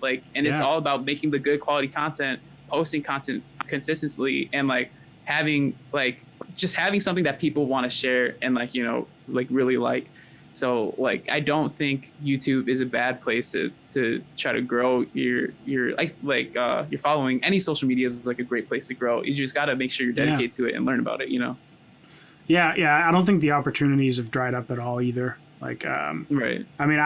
[SPEAKER 1] like, and it's all about making the good quality content, posting content consistently, and like having something that people want to share and like, like really like. So like, I don't think YouTube is a bad place to try to grow your your following. Any social media is like a great place to grow. You just got to make sure you're dedicated to it and learn about it,
[SPEAKER 2] Yeah. I don't think the opportunities have dried up at all either. Like,
[SPEAKER 1] right.
[SPEAKER 2] I mean,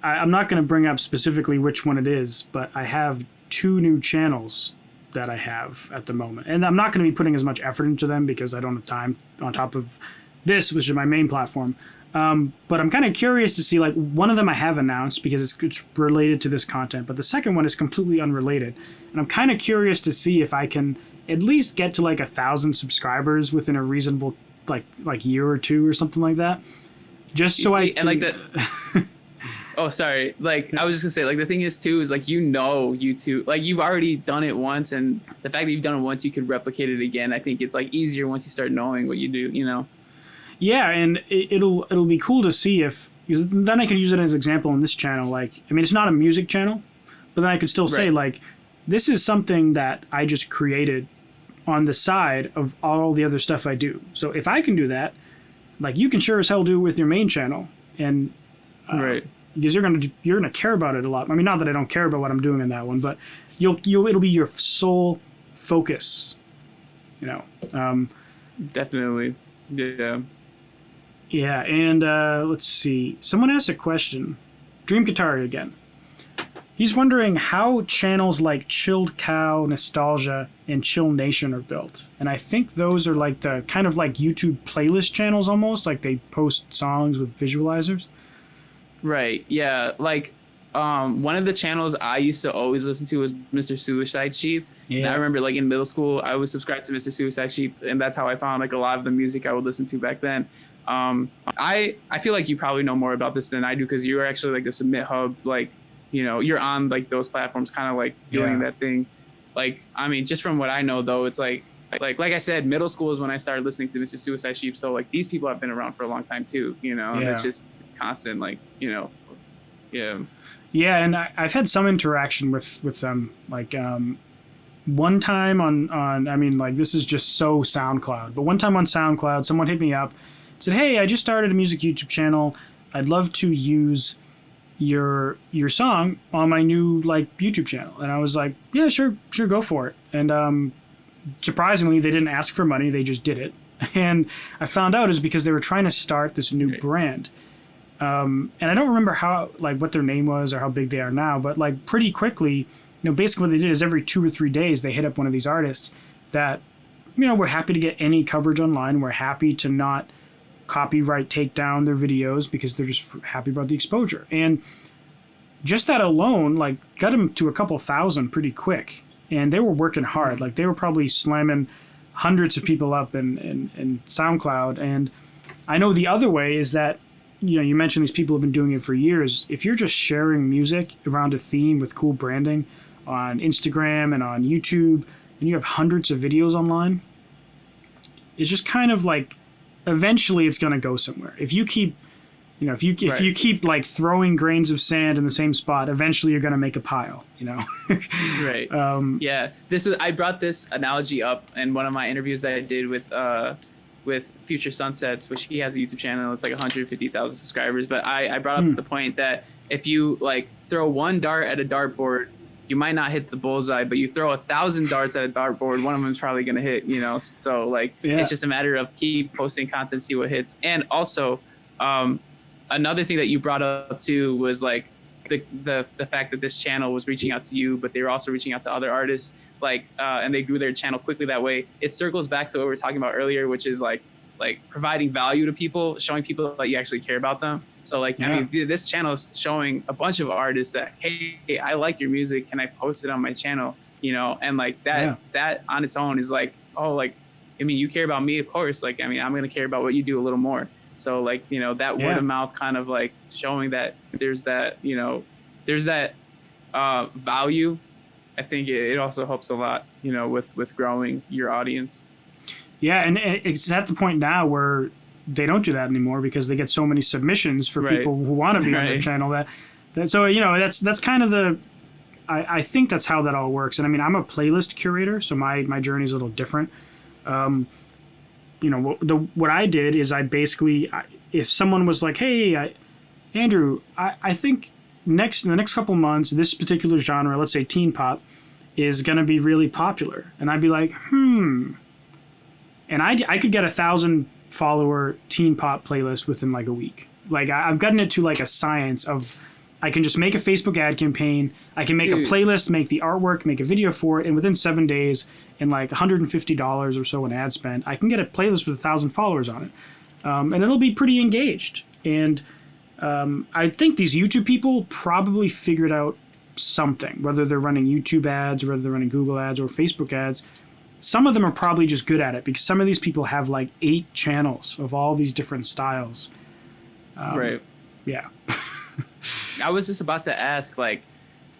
[SPEAKER 2] I'm not going to bring up specifically which one it is, but I have 2 new channels that I have at the moment. And I'm not going to be putting as much effort into them because I don't have time on top of this, which is my main platform. But I'm kind of curious to see, like, one of them I have announced because it's related to this content, but the second one is completely unrelated. And I'm kind of curious to see if I can at least get to like 1,000 subscribers within a reasonable like year or 2 or something like that. Just so I can...
[SPEAKER 1] and like the oh sorry, like I was just gonna say, like, the thing is too is like YouTube, like you've already done it once, and the fact that you've done it once, you can replicate it again. I think it's like easier once you start knowing what you do,
[SPEAKER 2] Yeah, and it'll be cool to see if, because then I can use it as an example on this channel. Like, I mean, it's not a music channel, but then I could still say like, this is something that I just created on the side of all the other stuff I do. So if I can do that, like, you can sure as hell do it with your main channel, and because you're gonna care about it a lot. I mean, not that I don't care about what I'm doing in that one, but it'll be your sole focus,
[SPEAKER 1] Definitely, yeah.
[SPEAKER 2] Yeah, and let's see. Someone asked a question. Dream Katari again. He's wondering how channels like Chilled Cow, Nostalgia, and Chill Nation are built. And I think those are like the kind of like YouTube playlist channels almost, like they post songs with visualizers.
[SPEAKER 1] Right, yeah. Like, one of the channels I used to always listen to was Mr. Suicide Sheep. Yeah. And I remember like in middle school, I was subscribed to Mr. Suicide Sheep, and that's how I found like a lot of the music I would listen to back then. I feel like you probably know more about this than I do, because you're actually like a submit hub, like, you're on like those platforms kind of like doing that thing. Like, I mean, just from what I know though, it's like I said, middle school is when I started listening to Mr. Suicide Sheep. So like these people have been around for a long time too, and it's just constant, like, yeah.
[SPEAKER 2] Yeah, and I've had some interaction with them. Like, one time on I mean, like, this is just so SoundCloud, but one time on SoundCloud, someone hit me up, said, "Hey, I just started a music YouTube channel. I'd love to use your song on my new like YouTube channel." And I was like, "Yeah, sure, go for it." And surprisingly, they didn't ask for money; they just did it. And I found out is because they were trying to start this new brand. And I don't remember what their name was or how big they are now, but like pretty quickly, basically what they did is every 2 or 3 days they hit up one of these artists that, we're happy to get any coverage online. We're happy to not copyright take down their videos because they're just happy about the exposure. And just that alone, like, got them to a couple thousand pretty quick. And they were working hard. Like, they were probably slamming hundreds of people up in SoundCloud. And I know the other way is that, you mentioned these people have been doing it for years. If you're just sharing music around a theme with cool branding on Instagram and on YouTube, and you have hundreds of videos online, it's just kind of like, eventually it's going to go somewhere. If you keep, if you keep like throwing grains of sand in the same spot, eventually you're going to make a pile,
[SPEAKER 1] Right. Yeah. I brought this analogy up in one of my interviews that I did with Future Sunsets, which he has a YouTube channel. It's like 150,000 subscribers. But I brought up the point that if you like throw one dart at a dartboard, you might not hit the bullseye, but you throw 1,000 darts at a dartboard, one of them is probably going to hit, you know? So like, it's just a matter of keep posting content, see what hits. And also, another thing that you brought up too was like the fact that this channel was reaching out to you, but they were also reaching out to other artists, like, and they grew their channel quickly that way. It circles back to what we were talking about earlier, which is like providing value to people, showing people that you actually care about them. So like, I mean, this channel is showing a bunch of artists that, hey, I like your music. Can I post it on my channel? You know, and like that on its own is like, oh, like, I mean, you care about me, of course. Like, I mean, I'm going to care about what you do a little more. So like, you know, that word of mouth kind of like showing that there's that, you know, there's that value. I think it also helps a lot, you know, with growing your audience. Yeah, and it's at the point now where they don't do that anymore because they get so many submissions for people who want to be on their channel. That so, you know, that's kind of the, I think that's how that all works. And I mean, I'm a playlist curator, so my journey is a little different. You know, what I did is I basically, if someone was like, hey, Andrew, I think in the next couple months, this particular genre, let's say teen pop, is going to be really popular. And I'd be like, And I could get 1,000 follower teen pop playlist within like a week. Like I've gotten it to like a science of, I can just make a Facebook ad campaign. I can make a playlist, make the artwork, make a video for it. And within 7 days and like $150 or so in ad spend, I can get a playlist with 1,000 followers on it. And it'll be pretty engaged. And I think these YouTube people probably figured out something, whether they're running YouTube ads or whether they're running Google ads or Facebook ads. Some of them are probably just good at it because some of these people have like 8 channels of all these different styles. Right. Yeah. I was just about to ask, like,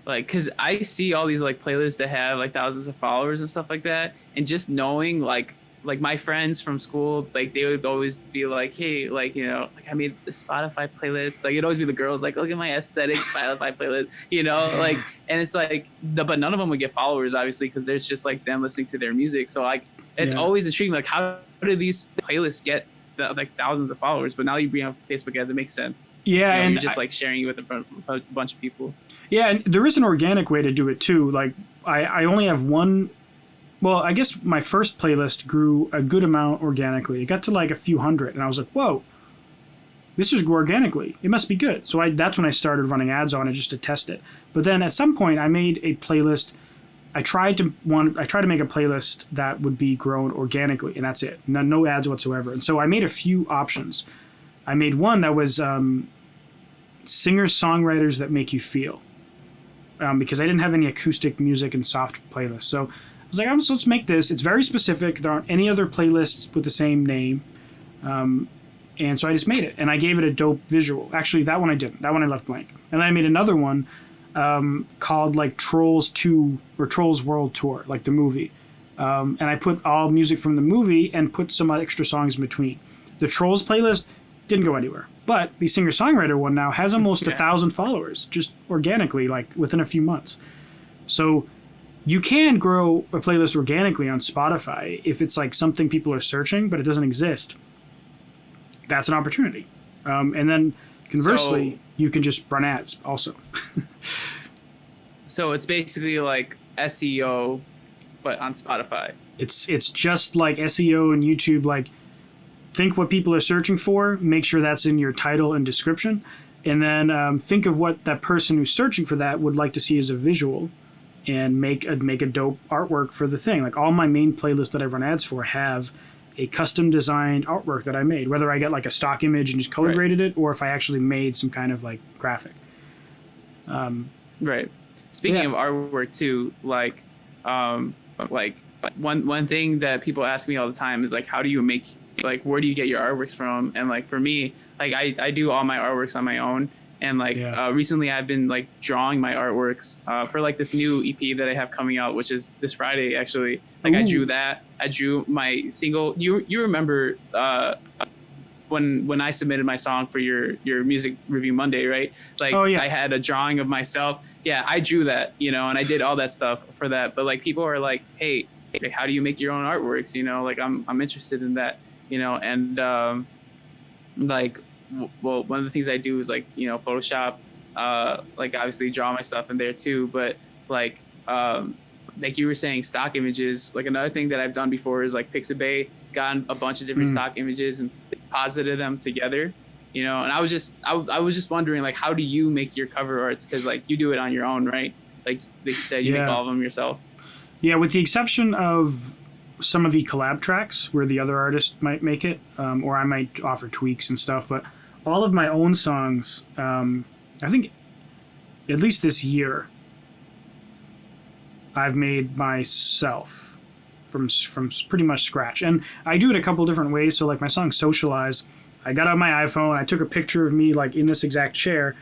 [SPEAKER 1] because I see all these like playlists that have like thousands of followers and stuff like that, and just knowing like my friends from school, like they would always be like, hey, like, you know, like I made the Spotify playlist. Like it'd always be the girls like, look at my aesthetic Spotify playlist, you know, like, and it's like, but none of them would get followers, obviously, because there's just like them listening to their music. So like, it's always intriguing. Like, how do these playlists get like thousands of followers? But now you bring up Facebook ads, it makes sense. Yeah, you know, and you're just like sharing it with a bunch of people. Yeah, and there is an organic way to do it too. Like I only have one. Well, I guess my first playlist grew a good amount organically. It got to like a few hundred, and I was like, whoa, this just grew organically. It must be good. So that's when I started running ads on it just to test it. But then at some point, I made a playlist. I tried to make a playlist that would be grown organically, and that's it. No ads whatsoever. And so I made a few options. I made one that was singer-songwriters that make you feel, because I didn't have any acoustic music and soft playlists. So I was like, let's make this. It's very specific. There aren't any other playlists with the same name. And so I just made it. And I gave it a dope visual. Actually, that one I didn't. That one I left blank. And then I made another one called like Trolls 2 or Trolls World Tour, like the movie. And I put all music from the movie and put some extra songs in between. The Trolls playlist didn't go anywhere. But the singer-songwriter one now has almost 1,000 followers, just organically, like within a few months. So you can grow a playlist organically on Spotify if it's like something people are searching, but it doesn't exist. That's an opportunity. And then conversely, you can just run ads also. So it's basically like SEO, but on Spotify. It's just like SEO and YouTube. Like, think what people are searching for, make sure that's in your title and description, and then think of what that person who's searching for that would like to see as a visual, and make a dope artwork for the thing. Like all my main playlists that I run ads for have a custom designed artwork that I made, whether I get like a stock image and just color graded it, or if I actually made some kind of like graphic. Right. Speaking of artwork too, like one thing that people ask me all the time is like, how do you make, like, where do you get your artworks from? And like for me, like I do all my artworks on my own. And like recently I've been like drawing my artworks for like this new EP that I have coming out, which is this Friday actually. Like I drew my single. You remember when I submitted my song for your music review Monday, right? Like I had a drawing of myself. Yeah, I drew that, you know, and I did all that stuff for that. But like people are like, hey, how do you make your own artworks? You know, like I'm interested in that, you know, and like. Well, one of the things I do is like, you know, Photoshop like obviously draw my stuff in there too, but like you were saying, stock images. Like another thing that I've done before is like Pixabay, gotten a bunch of different stock images and posited them together, you know. And I was just wondering, like, how do you make your cover arts? Because like you do it on your own, right? Like you said, you make all of them yourself.
[SPEAKER 2] Yeah, with the exception of some of the collab tracks where the other artist might make it, or I might offer tweaks and stuff. But all of my own songs, I think at least this year, I've made myself from pretty much scratch. And I do it a couple different ways. So like my song Socialize, I got out my iPhone, I took a picture of me like in this exact chair,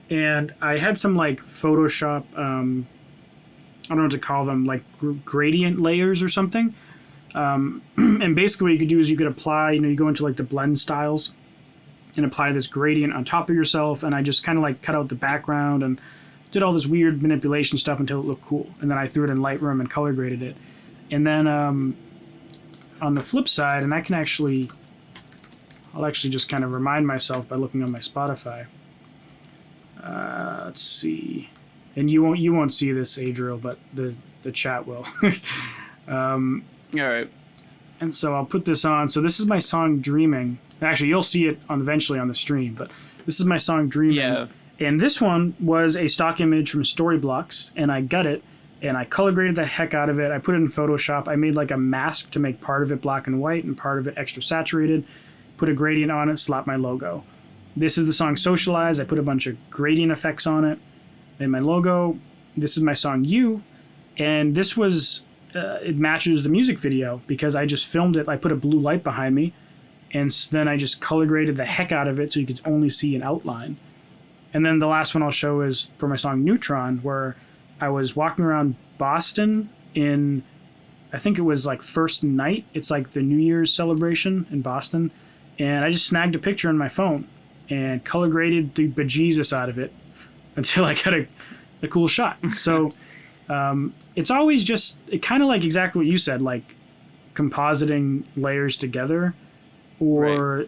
[SPEAKER 2] and I had some like Photoshop, I don't know what to call them, like gradient layers or something. And basically what you could do is you could apply, you know, you go into like the blend styles and apply this gradient on top of yourself. And I just kind of like cut out the background and did all this weird manipulation stuff until it looked cool. And then I threw it in Lightroom and color graded it. And then on the flip side, and I'll actually just kind of remind myself by looking on my Spotify. Let's see. And you won't see this, Adriel, but the chat will.
[SPEAKER 1] All right.
[SPEAKER 2] And so I'll put this on. So this is my song Dreaming. Actually, you'll see it eventually on the stream, but this is my song Dreaming.
[SPEAKER 1] Yeah.
[SPEAKER 2] And this one was a stock image from Storyblocks, and I got it, and I color graded the heck out of it. I put it in Photoshop. I made like a mask to make part of it black and white and part of it extra saturated. Put a gradient on it, slapped my logo. This is the song Socialize. I put a bunch of gradient effects on it. Made my logo. This is my song You, and this was it matches the music video because I just filmed it. I put a blue light behind me, and then I just color graded the heck out of it so you could only see an outline. And then the last one I'll show is for my song Neutron, where I was walking around Boston in, I think it was like first night. It's like the New Year's celebration in Boston, and I just snagged a picture on my phone and color graded the bejesus out of it until I got a cool shot. So it's always just kind of like exactly what you said, like compositing layers together or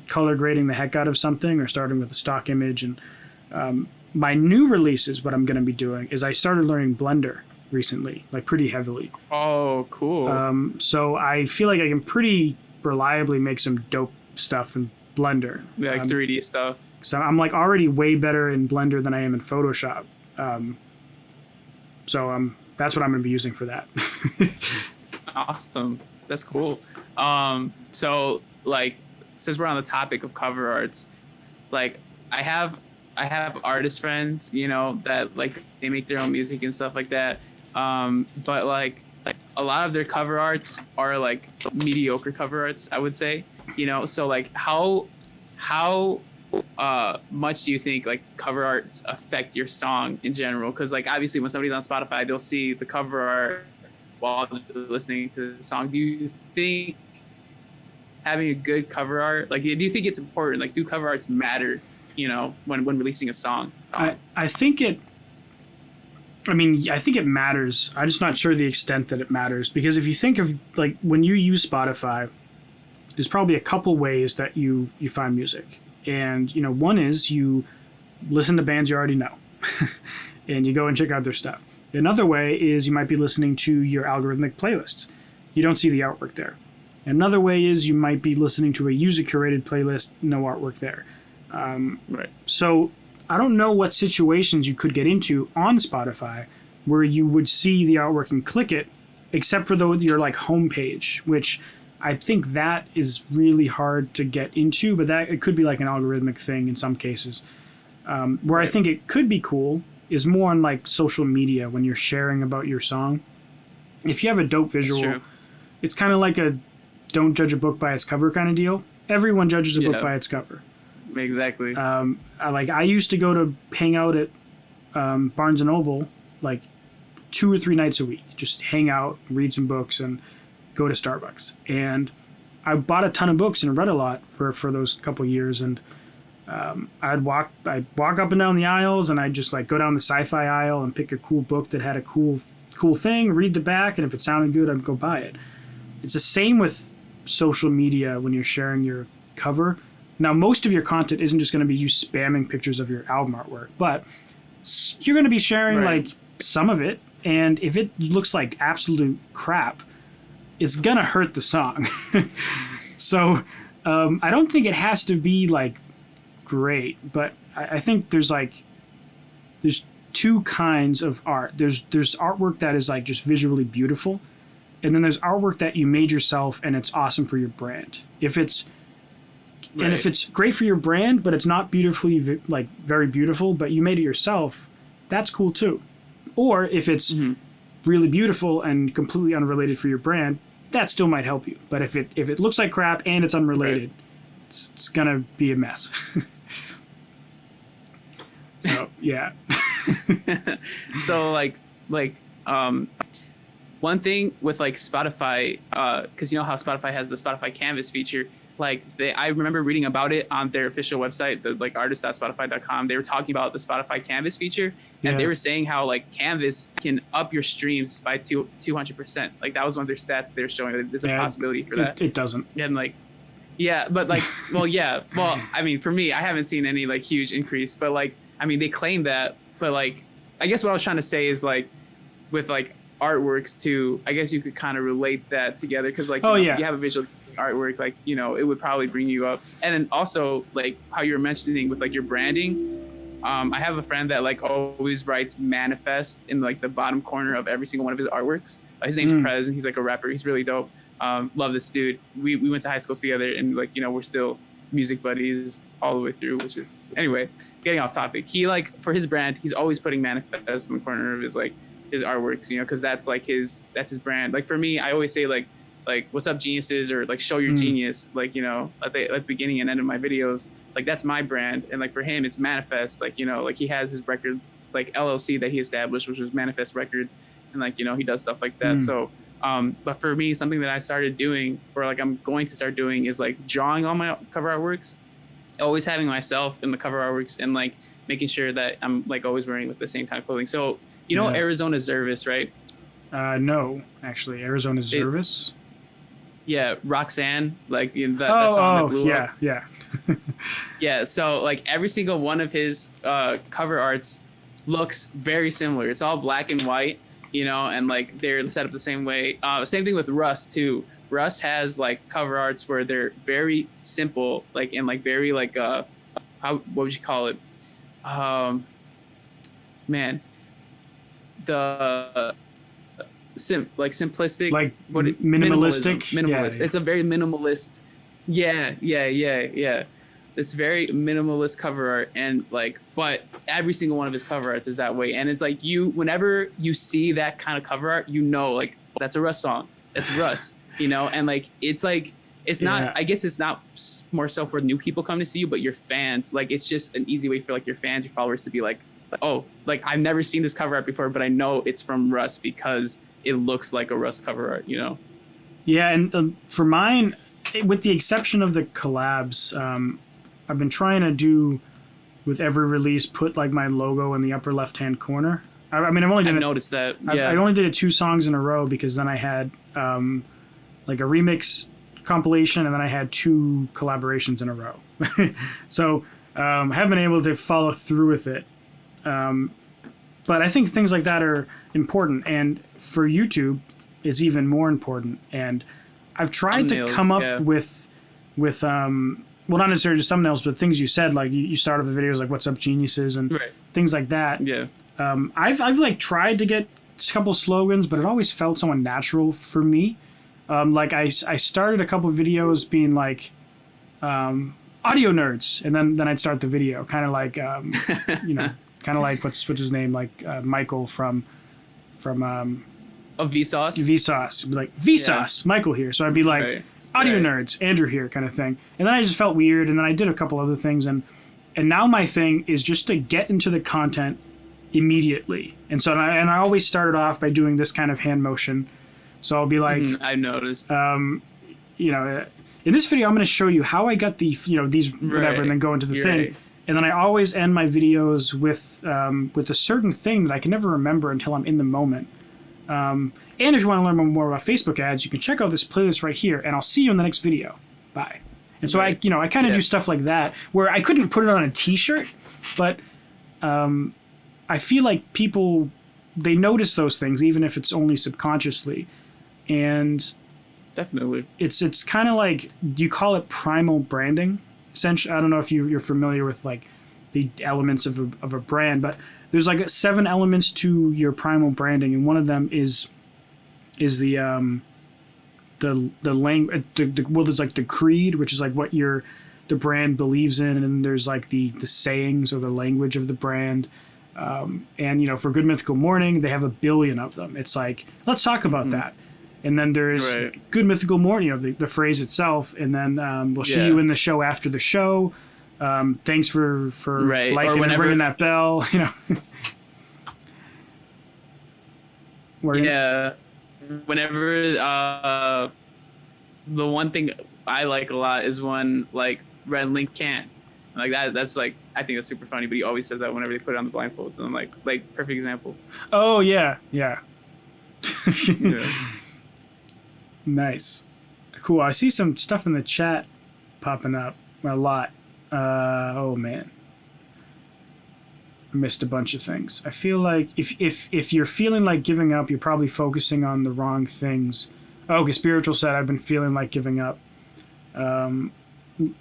[SPEAKER 2] color grading the heck out of something or starting with a stock image. And my new releases, what I'm going to be doing is I started learning Blender recently, like pretty heavily.
[SPEAKER 1] Oh, cool.
[SPEAKER 2] So I feel like I can pretty reliably make some dope stuff in Blender.
[SPEAKER 1] Like 3D stuff.
[SPEAKER 2] So I'm like already way better in Blender than I am in Photoshop. So that's what I'm going to be using for that.
[SPEAKER 1] Awesome. That's cool. So like, since we're on the topic of cover arts, like I have artist friends, you know, that like they make their own music and stuff like that. But like a lot of their cover arts are like mediocre cover arts, I would say, you know. So like how much do you think like cover arts affect your song in general? Because like obviously when somebody's on Spotify, they'll see the cover art while they're listening to the song. Do you think having a good cover art, like do you think it's important? Like do cover arts matter, you know, when releasing a song?
[SPEAKER 2] I think it matters. I'm just not sure the extent that it matters, because if you think of like when you use Spotify, there's probably a couple ways that you find music. And, you know, one is you listen to bands you already know and you go and check out their stuff. Another way is you might be listening to your algorithmic playlists. You don't see the artwork there. Another way is you might be listening to a user-curated playlist, no artwork there.
[SPEAKER 1] Right.
[SPEAKER 2] So I don't know what situations you could get into on Spotify where you would see the artwork and click it, except for your like homepage, which I think that is really hard to get into, but that it could be like an algorithmic thing in some cases. Where I think it could be cool is more on like social media when you're sharing about your song. If you have a dope visual, it's kind of like a don't judge a book by its cover kind of deal. Everyone judges a book by its cover.
[SPEAKER 1] Exactly.
[SPEAKER 2] I used to go to hang out at Barnes & Noble like 2 or 3 nights a week, just hang out, read some books, and go to Starbucks. And I bought a ton of books and read a lot for those couple years. And I'd walk up and down the aisles, and I'd just like go down the sci-fi aisle and pick a cool book that had a cool thing, read the back, and if it sounded good, I'd go buy it. It's the same with social media when you're sharing your cover. Now, most of your content isn't just going to be you spamming pictures of your album artwork, but you're going to be sharing like some of it. And if it looks like absolute crap, it's going to hurt the song. So I don't think it has to be like great, but I think there's two kinds of art. There's artwork that is like just visually beautiful, and then there's artwork that you made yourself and it's awesome for your brand. If it's great for your brand, but it's not beautifully like very beautiful, but you made it yourself, that's cool too. Or if it's really beautiful and completely unrelated for your brand, that still might help you. But if it looks like crap and it's unrelated, it's gonna be a mess. So yeah.
[SPEAKER 1] So one thing with like Spotify, because you know how Spotify has the Spotify Canvas feature. I remember reading about it on their official website, the like artist.spotify.com. They were talking about the Spotify Canvas feature, and they were saying how like Canvas can up your streams by 200%. Like that was one of their stats they were showing. Like, there's a possibility for that.
[SPEAKER 2] It doesn't.
[SPEAKER 1] And like, yeah, but like, well, I mean, for me, I haven't seen any like huge increase, but like, I mean, they claim that, but like, I guess what I was trying to say is like, with like artworks too, I guess you could kind of relate that together because like, if you have a visual artwork, like, you know, it would probably bring you up. And then also like how you were mentioning with like your branding, I have a friend that like always writes manifest in like the bottom corner of every single one of his artworks. His name's Prez, and he's like a rapper. He's really dope. Love this dude. We went to high school together, and like, you know, we're still music buddies all the way through, which is, anyway, getting off topic. He like, for his brand, he's always putting manifest in the corner of his like his artworks, you know, because that's his brand. Like for me, I always say like what's up geniuses, or like show your genius, like, you know, at the beginning and end of my videos, like that's my brand. And like for him it's manifest, like, you know, like he has his record like LLC that he established, which was Manifest Records, and like, you know, he does stuff like that. So but for me, something that I started doing, or like I'm going to start doing, is like drawing all my cover artworks, always having myself in the cover artworks, and like making sure that I'm like always wearing like the same kind of clothing. So you know Arizona Zervis, right?
[SPEAKER 2] No, actually, Arizona Zervis.
[SPEAKER 1] Yeah, Roxanne, like that song that blew up.
[SPEAKER 2] Yeah.
[SPEAKER 1] Yeah, so like every single one of his cover arts looks very similar. It's all black and white, you know, and like they're set up the same way. Same thing with Russ too. Russ has like cover arts where they're very simple, like, and like very like what would you call it? Simplistic, like
[SPEAKER 2] minimalistic.
[SPEAKER 1] Minimalist. Yeah. It's a very minimalist. Yeah. It's very minimalist cover art, and like, but every single one of his cover arts is that way. And it's like, whenever you see that kind of cover art, you know, like that's a Russ song. That's Russ, you know. And like, it's like, it's not. I guess it's not more so for new people come to see you, but your fans. Like, it's just an easy way for like your fans, your followers, to be like, oh, like I've never seen this cover art before, but I know it's from Russ because it looks like a Russ cover art, you know?
[SPEAKER 2] Yeah, and for mine, with the exception of the collabs, I've been trying to do, with every release, put like my logo in the upper left-hand corner. I mean, I've
[SPEAKER 1] noticed that. Yeah.
[SPEAKER 2] I only did it 2 songs in a row, because then I had like a remix compilation, and then I had 2 collaborations in a row. So I haven't been able to follow through with it. But I think things like that are important, and for YouTube, it's even more important. And I've tried to come up with well, not necessarily just thumbnails, but things you said, like you start off the videos like "What's up, geniuses" and things like that.
[SPEAKER 1] Yeah.
[SPEAKER 2] I've like tried to get a couple slogans, but it always felt so unnatural for me. Like I started a couple videos being like, audio nerds, and then I'd start the video, kind of like you know. Kind of like what's his name, like Michael from
[SPEAKER 1] Vsauce.
[SPEAKER 2] Vsauce. It'd be like Vsauce, Michael here. So I'd be like audio nerds, Andrew here, kind of thing. And then I just felt weird, and then I did a couple other things, and now my thing is just to get into the content immediately. And so I always started off by doing this kind of hand motion. So I'll be like,
[SPEAKER 1] I noticed.
[SPEAKER 2] You know, in this video I'm going to show you how I got the these whatever, and then go into the thing. Right. And then I always end my videos with a certain thing that I can never remember until I'm in the moment. And if you want to learn more about Facebook ads, you can check out this playlist right here, and I'll see you in the next video. Bye. And so
[SPEAKER 1] Right.
[SPEAKER 2] I kind of
[SPEAKER 1] Yeah.
[SPEAKER 2] do stuff like that where I couldn't put it on a t-shirt, but I feel like people, they notice those things even if it's only subconsciously. And
[SPEAKER 1] Definitely.
[SPEAKER 2] it's kind of like, you call it primal branding. Essentially, I don't know if you're familiar with like the elements of a brand, but there's like 7 elements to your primal branding, and one of them is the language. Well, there's like the creed, which is like what the brand believes in, and then there's like the sayings or the language of the brand. And for Good Mythical Morning, they have 1 billion of them. It's like, let's talk about that. And then there's
[SPEAKER 1] Right.
[SPEAKER 2] Good Mythical Morning, the phrase itself, and then we'll see
[SPEAKER 1] Yeah.
[SPEAKER 2] you in the show after the show. Thanks for
[SPEAKER 1] Right.
[SPEAKER 2] liking
[SPEAKER 1] Or
[SPEAKER 2] and
[SPEAKER 1] whenever-
[SPEAKER 2] ringing that bell. Where-
[SPEAKER 1] Yeah. Whenever the one thing I like a lot is when like Red Link can't. Like that's like, I think that's super funny, but he always says that whenever they put it on the blindfolds. And I'm like perfect example.
[SPEAKER 2] Oh yeah.
[SPEAKER 1] Yeah.
[SPEAKER 2] Nice. Cool. I see some stuff in the chat popping up a lot. Oh man. I missed a bunch of things. I feel like if you're feeling like giving up, you're probably focusing on the wrong things. Oh, okay, Spiritual said, I've been feeling like giving up. And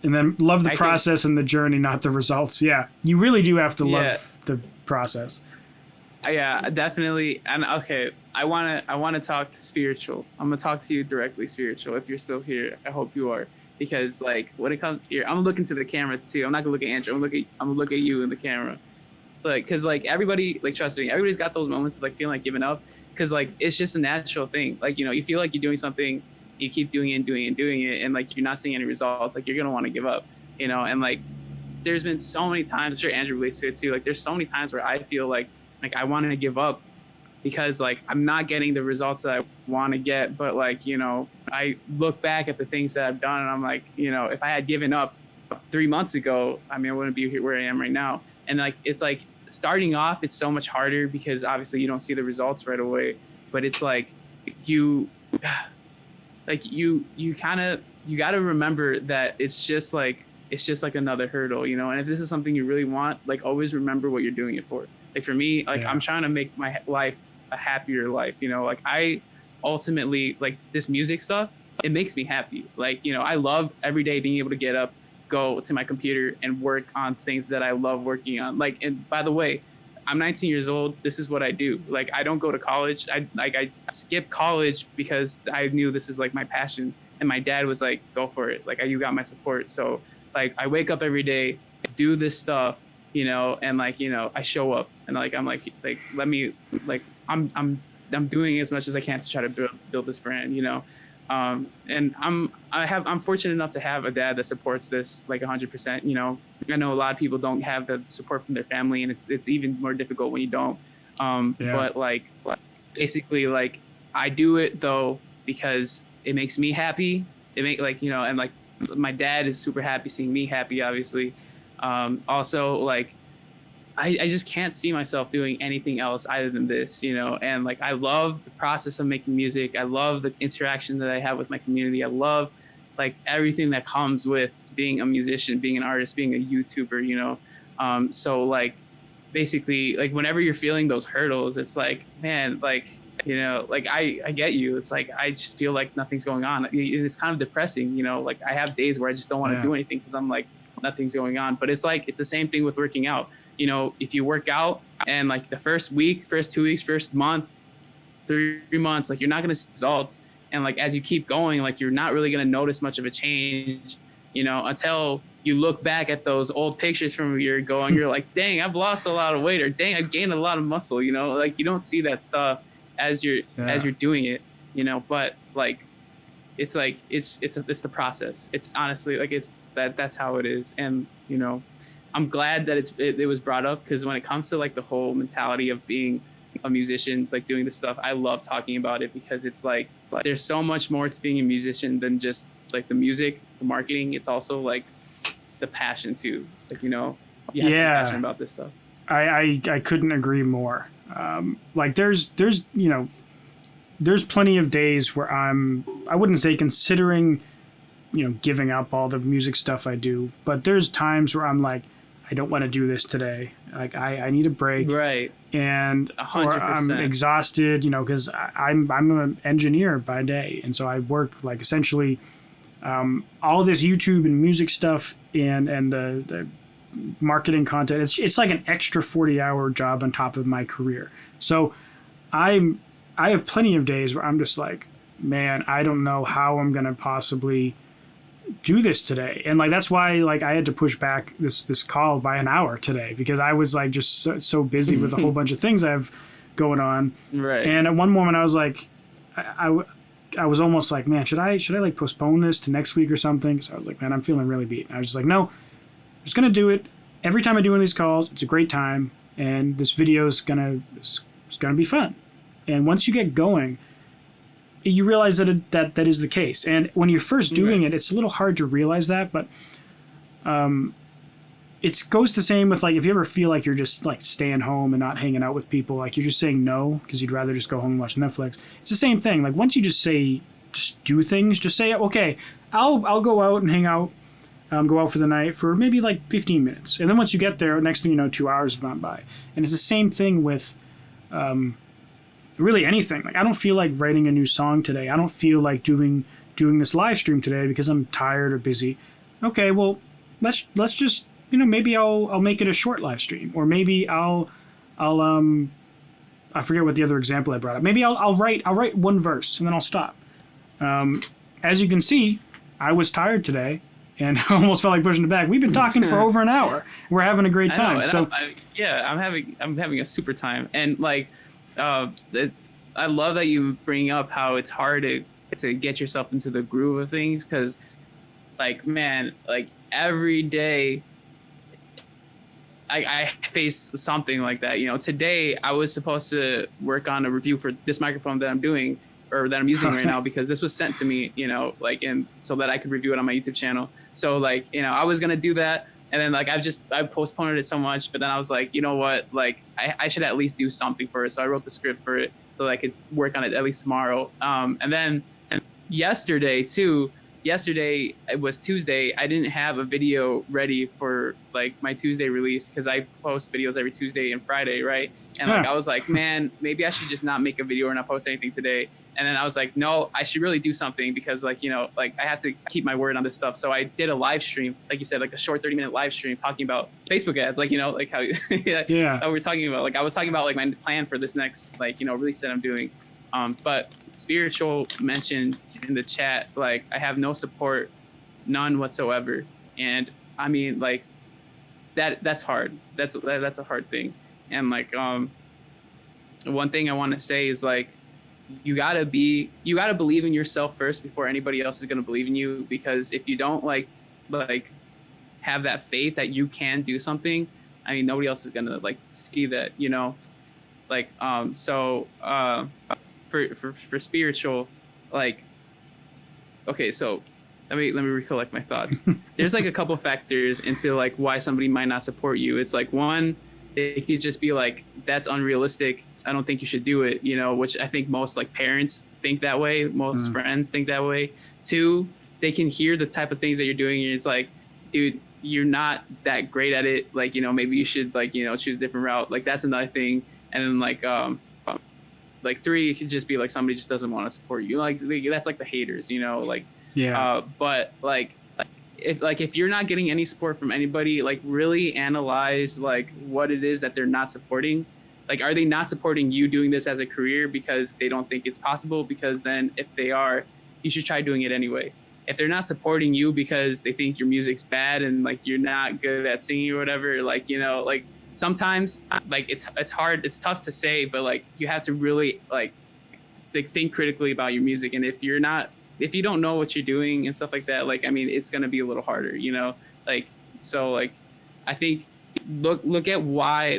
[SPEAKER 2] then love the process and the journey, not the results. Yeah, you really do have to love the process.
[SPEAKER 1] Yeah, definitely. And okay, I wanna talk to Spiritual. I'm gonna talk to you directly, Spiritual. If you're still here, I hope you are, because like when it comes here, I'm looking to the camera too. I'm not gonna look at Andrew. I'm gonna look at you in the camera, like because like everybody, like trust me, everybody's got those moments of like feeling like giving up, because like it's just a natural thing. Like you feel like you're doing something, you keep doing it and doing it and doing it, and like you're not seeing any results. Like you're gonna want to give up, and like there's been so many times. I'm sure Andrew relates to it too. Like there's so many times where I feel like I wanted to give up because like I'm not getting the results that I want to get. But like, I look back at the things that I've done and I'm like, if I had given up 3 months ago, I mean, I wouldn't be here where I am right now. And like, it's like starting off, it's so much harder because obviously you don't see the results right away, but it's like you got to remember that it's just like another hurdle, and if this is something you really want, like always remember what you're doing it for. Like for me, like I'm trying to make my life a happier life, like I ultimately like this music stuff, it makes me happy. Like, I love every day being able to get up, go to my computer and work on things that I love working on. Like, and by the way, I'm 19 years old. This is what I do. Like, I don't go to college. I skipped college because I knew this is like my passion. And my dad was like, go for it. Like, you got my support. So like, I wake up every day, do this stuff, and like, I show up and like, I'm like, let me, like, I'm doing as much as I can to try to build this brand, and I'm fortunate enough to have a dad that supports this like 100%. I know a lot of people don't have the support from their family, and it's even more difficult when you don't. But like basically, like I do it though because it makes me happy. It make like and like my dad is super happy seeing me happy, obviously. Also, like I just can't see myself doing anything else other than this, and like I love the process of making music. I love the interaction that I have with my community. I love like everything that comes with being a musician, being an artist, being a YouTuber, so like basically like whenever you're feeling those hurdles, it's like, man, like, like I get you. It's like I just feel like nothing's going on. It's kind of depressing, like I have days where I just don't want to do anything because I'm like, nothing's going on. But it's like it's the same thing with working out. If you work out and like the first week, first 2 weeks, first month, 3 months, like you're not going to see results. And like as you keep going, like you're not really going to notice much of a change, until you look back at those old pictures from a year ago and you're like, dang, I've lost a lot of weight, or dang, I've gained a lot of muscle, like you don't see that stuff as you're doing it, but like it's like it's the process. It's honestly like that's how it is. And I'm glad that it was brought up, because when it comes to like the whole mentality of being a musician, like doing this stuff, I love talking about it, because it's like there's so much more to being a musician than just like the music, the marketing. It's also like the passion too. Like you have to be passionate about this stuff.
[SPEAKER 2] I couldn't agree more. Like there's plenty of days where I wouldn't say considering giving up all the music stuff I do. But there's times where I'm like, I don't want to do this today. Like I need a break.
[SPEAKER 1] Right.
[SPEAKER 2] And
[SPEAKER 1] 100%.
[SPEAKER 2] Or I'm exhausted, because I'm an engineer by day. And so I work like essentially all this YouTube and music stuff and the marketing content. It's like an extra 40-hour job on top of my career. So I have plenty of days where I'm just like, man, I don't know how I'm going to possibly do this today. And like that's why like I had to push back this call by an hour today, because I was like just so busy with a whole bunch of things I have going on.
[SPEAKER 1] Right.
[SPEAKER 2] And at one moment I was like, I was almost like, man, should I like postpone this to next week or something? So I was like, man, I'm feeling really beat. And I was just like, no, I'm just gonna do it. Every time I do one of these calls, it's a great time, and this video is gonna be fun. And once you get going, you realize that is the case. And when you're first doing it, it's a little hard to realize that, but it goes the same with like if you ever feel like you're just like staying home and not hanging out with people, like you're just saying no because you'd rather just go home and watch Netflix. It's the same thing. Like once you just do things, just say, okay, I'll go out and hang out, go out for the night for maybe like 15 minutes. And then once you get there, next thing you know, 2 hours have gone by. And it's the same thing with really anything. Like I don't feel like writing a new song today. I don't feel like doing this live stream today because I'm tired or busy. Okay, well, let's just, maybe I'll make it a short live stream, or maybe I'll I forget what the other example I brought up. Maybe I'll write one verse and then I'll stop. As you can see, I was tired today and I almost felt like pushing it back. We've been talking for over an hour. We're having a great time.
[SPEAKER 1] I'm having a super time. And like, I love that you bring up how it's hard to get yourself into the groove of things, because like, man, like every day I face something like that. Today I was supposed to work on a review for this microphone that I'm doing, or that I'm using right now, because this was sent to me, and so that I could review it on my YouTube channel. So like, I was going to do that. And then like, I postponed it so much, but then I was like, you know what, like I should at least do something for it. So I wrote the script for it so that I could work on it at least tomorrow. And then yesterday it was Tuesday. I didn't have a video ready for like my Tuesday release, because I post videos every Tuesday and Friday, right? And like I was like, man, maybe I should just not make a video or not post anything today. And then I was like, no, I should really do something, because like, like I have to keep my word on this stuff. So I did a live stream, like you said, like a short 30-minute live stream talking about Facebook ads, like, like how how we're talking about, like I was talking about like my plan for this next like, release that I'm doing. But Spiritual mentioned in the chat, like I have no support, none whatsoever. And I mean, like that's hard. That's a hard thing. And like one thing I want to say is like, you gotta believe in yourself first before anybody else is gonna believe in you. Because if you don't like have that faith that you can do something, I mean, nobody else is gonna like see that, like so for Spiritual, like, okay, so let me recollect my thoughts. There's like a couple factors into like why somebody might not support you. It's like, one, it could just be like, that's unrealistic, I don't think you should do it, which I think most like parents think that way, most friends think that way. Two, they can hear the type of things that you're doing and it's like, dude, you're not that great at it, like, maybe you should like, choose a different route. Like that's another thing. And then like three, it could just be like somebody just doesn't want to support you, like that's like the haters, but like if you're not getting any support from anybody, like really analyze like what it is that they're not supporting. Like, are they not supporting you doing this as a career because they don't think it's possible? Because then if they are, you should try doing it anyway. If they're not supporting you because they think your music's bad and like you're not good at singing or whatever, like, like sometimes like it's hard, it's tough to say, but like you have to really like think critically about your music. And if you don't know what you're doing and stuff like that, like, I mean, it's going to be a little harder, like, so like, I think look at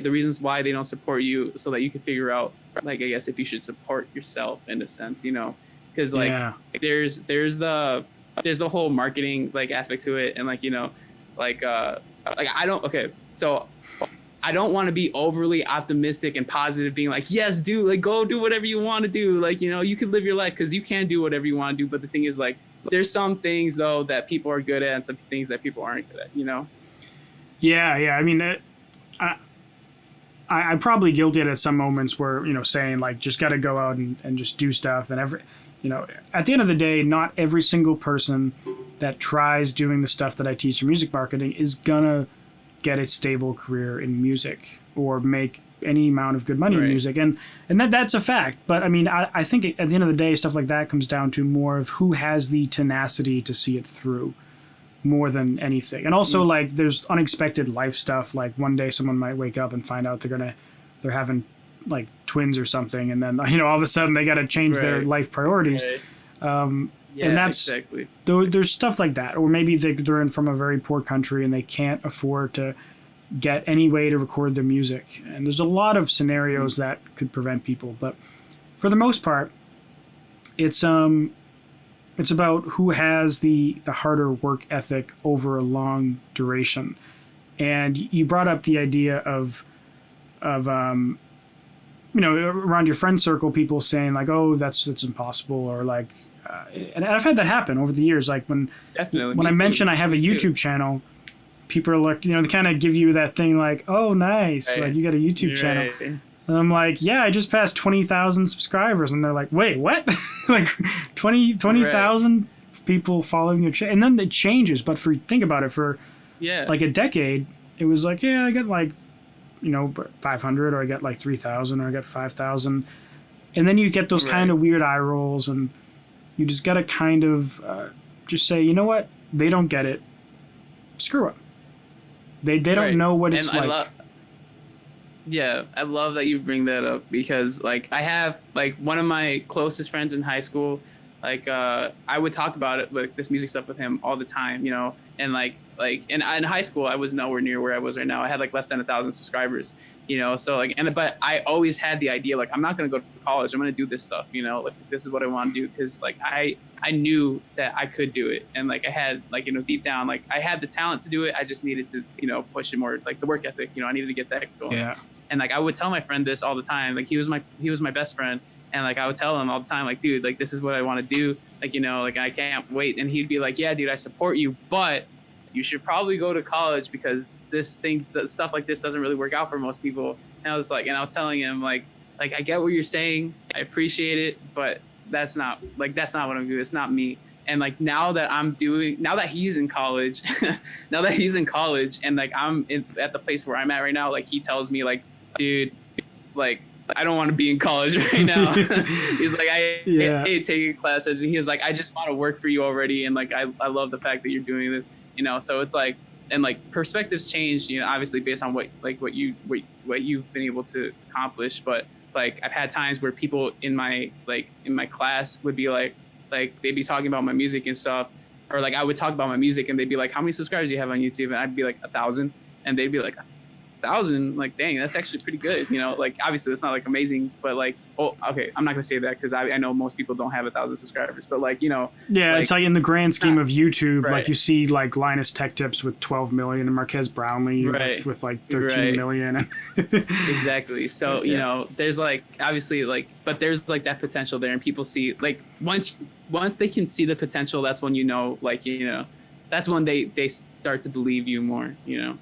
[SPEAKER 1] the reasons why they don't support you, so that you can figure out, like, I guess if you should support yourself in a sense, because like there's the whole marketing like aspect to it. And like, I don't want to be overly optimistic and positive, being like, yes, like go do whatever you want to do. Like, you can live your life, because you can do whatever you want to do. But the thing is, like, There's some things though that people are good at and some things that people aren't good at, you know?
[SPEAKER 2] Yeah, I mean, I'm probably guilty at some moments where, you know, saying like, just got to go out and just do stuff. And you know, at the end of the day, not every single person that tries doing the stuff that I teach in music marketing is gonna get a stable career in music or make any amount of good money in music. And that's a fact. But I mean, I think at the end of the day, stuff like that comes down to more of who has the tenacity to see it through more than anything. And also like there's unexpected life stuff. Like one day someone might wake up and find out they're having like twins or something. And then, you know, all of a sudden they got to change their life priorities.
[SPEAKER 1] Yeah,
[SPEAKER 2] and that's
[SPEAKER 1] exactly.
[SPEAKER 2] There's stuff like that. Or maybe they're in from a very poor country and they can't afford to get any way to record their music. And there's a lot of scenarios that could prevent people. But for the most part, it's about who has the harder work ethic over a long duration. And you brought up the idea of you know, around your friend circle, people saying like, "Oh, that's impossible," or like, and I've had that happen over the years. Like when I mention I have a YouTube channel, people are like, you know, they kind of give you that thing like, "Oh, nice, like you got a YouTube channel." And I'm like, "Yeah, I just passed 20,000 subscribers," and they're like, "Wait, what?" Like 20,000 people following your channel, and then it changes. But think about it, for like a decade, it was like, yeah, I get like, you know, 500, or I get like 3,000, or I get 5,000, and then you get those kind of weird eye rolls, and you just gotta kind of just say, you know what, they don't get it, screw them. They don't know what it's like.
[SPEAKER 1] I love that you bring that up, because like I have like one of my closest friends in high school, like I would talk about it, like this music stuff with him all the time, you know, and like in high school I was nowhere near where I was right now. I had like less than 1,000 subscribers, you know, so like, but I always had the idea like, I'm not gonna go to college, I'm gonna do this stuff, you know, like this is what I want to do, because like I knew that I could do it, and like I had like, you know, deep down like I had the talent to do it. I just needed to, you know, push it more, like the work ethic, you know, I needed to get that going. And like I would tell my friend this all the time, like he was my best friend, and like I would tell him all the time, like, dude, like this is what I want to do, like, you know, like I can't wait. And he'd be like, yeah, dude, I support you, but you should probably go to college, because stuff like this doesn't really work out for most people. And I was telling him like I get what you're saying, I appreciate it, but that's not what I'm doing. It's not me. And like now that he's in college, and like I'm at the place where I'm at right now, like he tells me like, dude, like I don't want to be in college right now. He's like, I hate taking classes. And he was like, I just want to work for you already. And like, I love the fact that you're doing this, you know? So it's like, and like perspectives change, you know, obviously based on what you've been able to accomplish. But like, I've had times where people in my class would be like they'd be talking about my music and stuff, or like I would talk about my music and they'd be like, how many subscribers do you have on YouTube? And I'd be like 1,000, and they'd be like, 1,000, like dang, that's actually pretty good, you know, like obviously that's not like amazing, but like, oh, okay, I'm not gonna say that because I know most people don't have 1,000 subscribers, but like, you know, like,
[SPEAKER 2] it's like in the grand scheme of YouTube, like you see like Linus Tech Tips with 12 million and Marquez Brownlee with like 13 million.
[SPEAKER 1] Exactly. So you know, there's like obviously like, but there's like that potential there, and people see like once they can see the potential, that's when, you know, like, you know, that's when they start to believe you more, you know.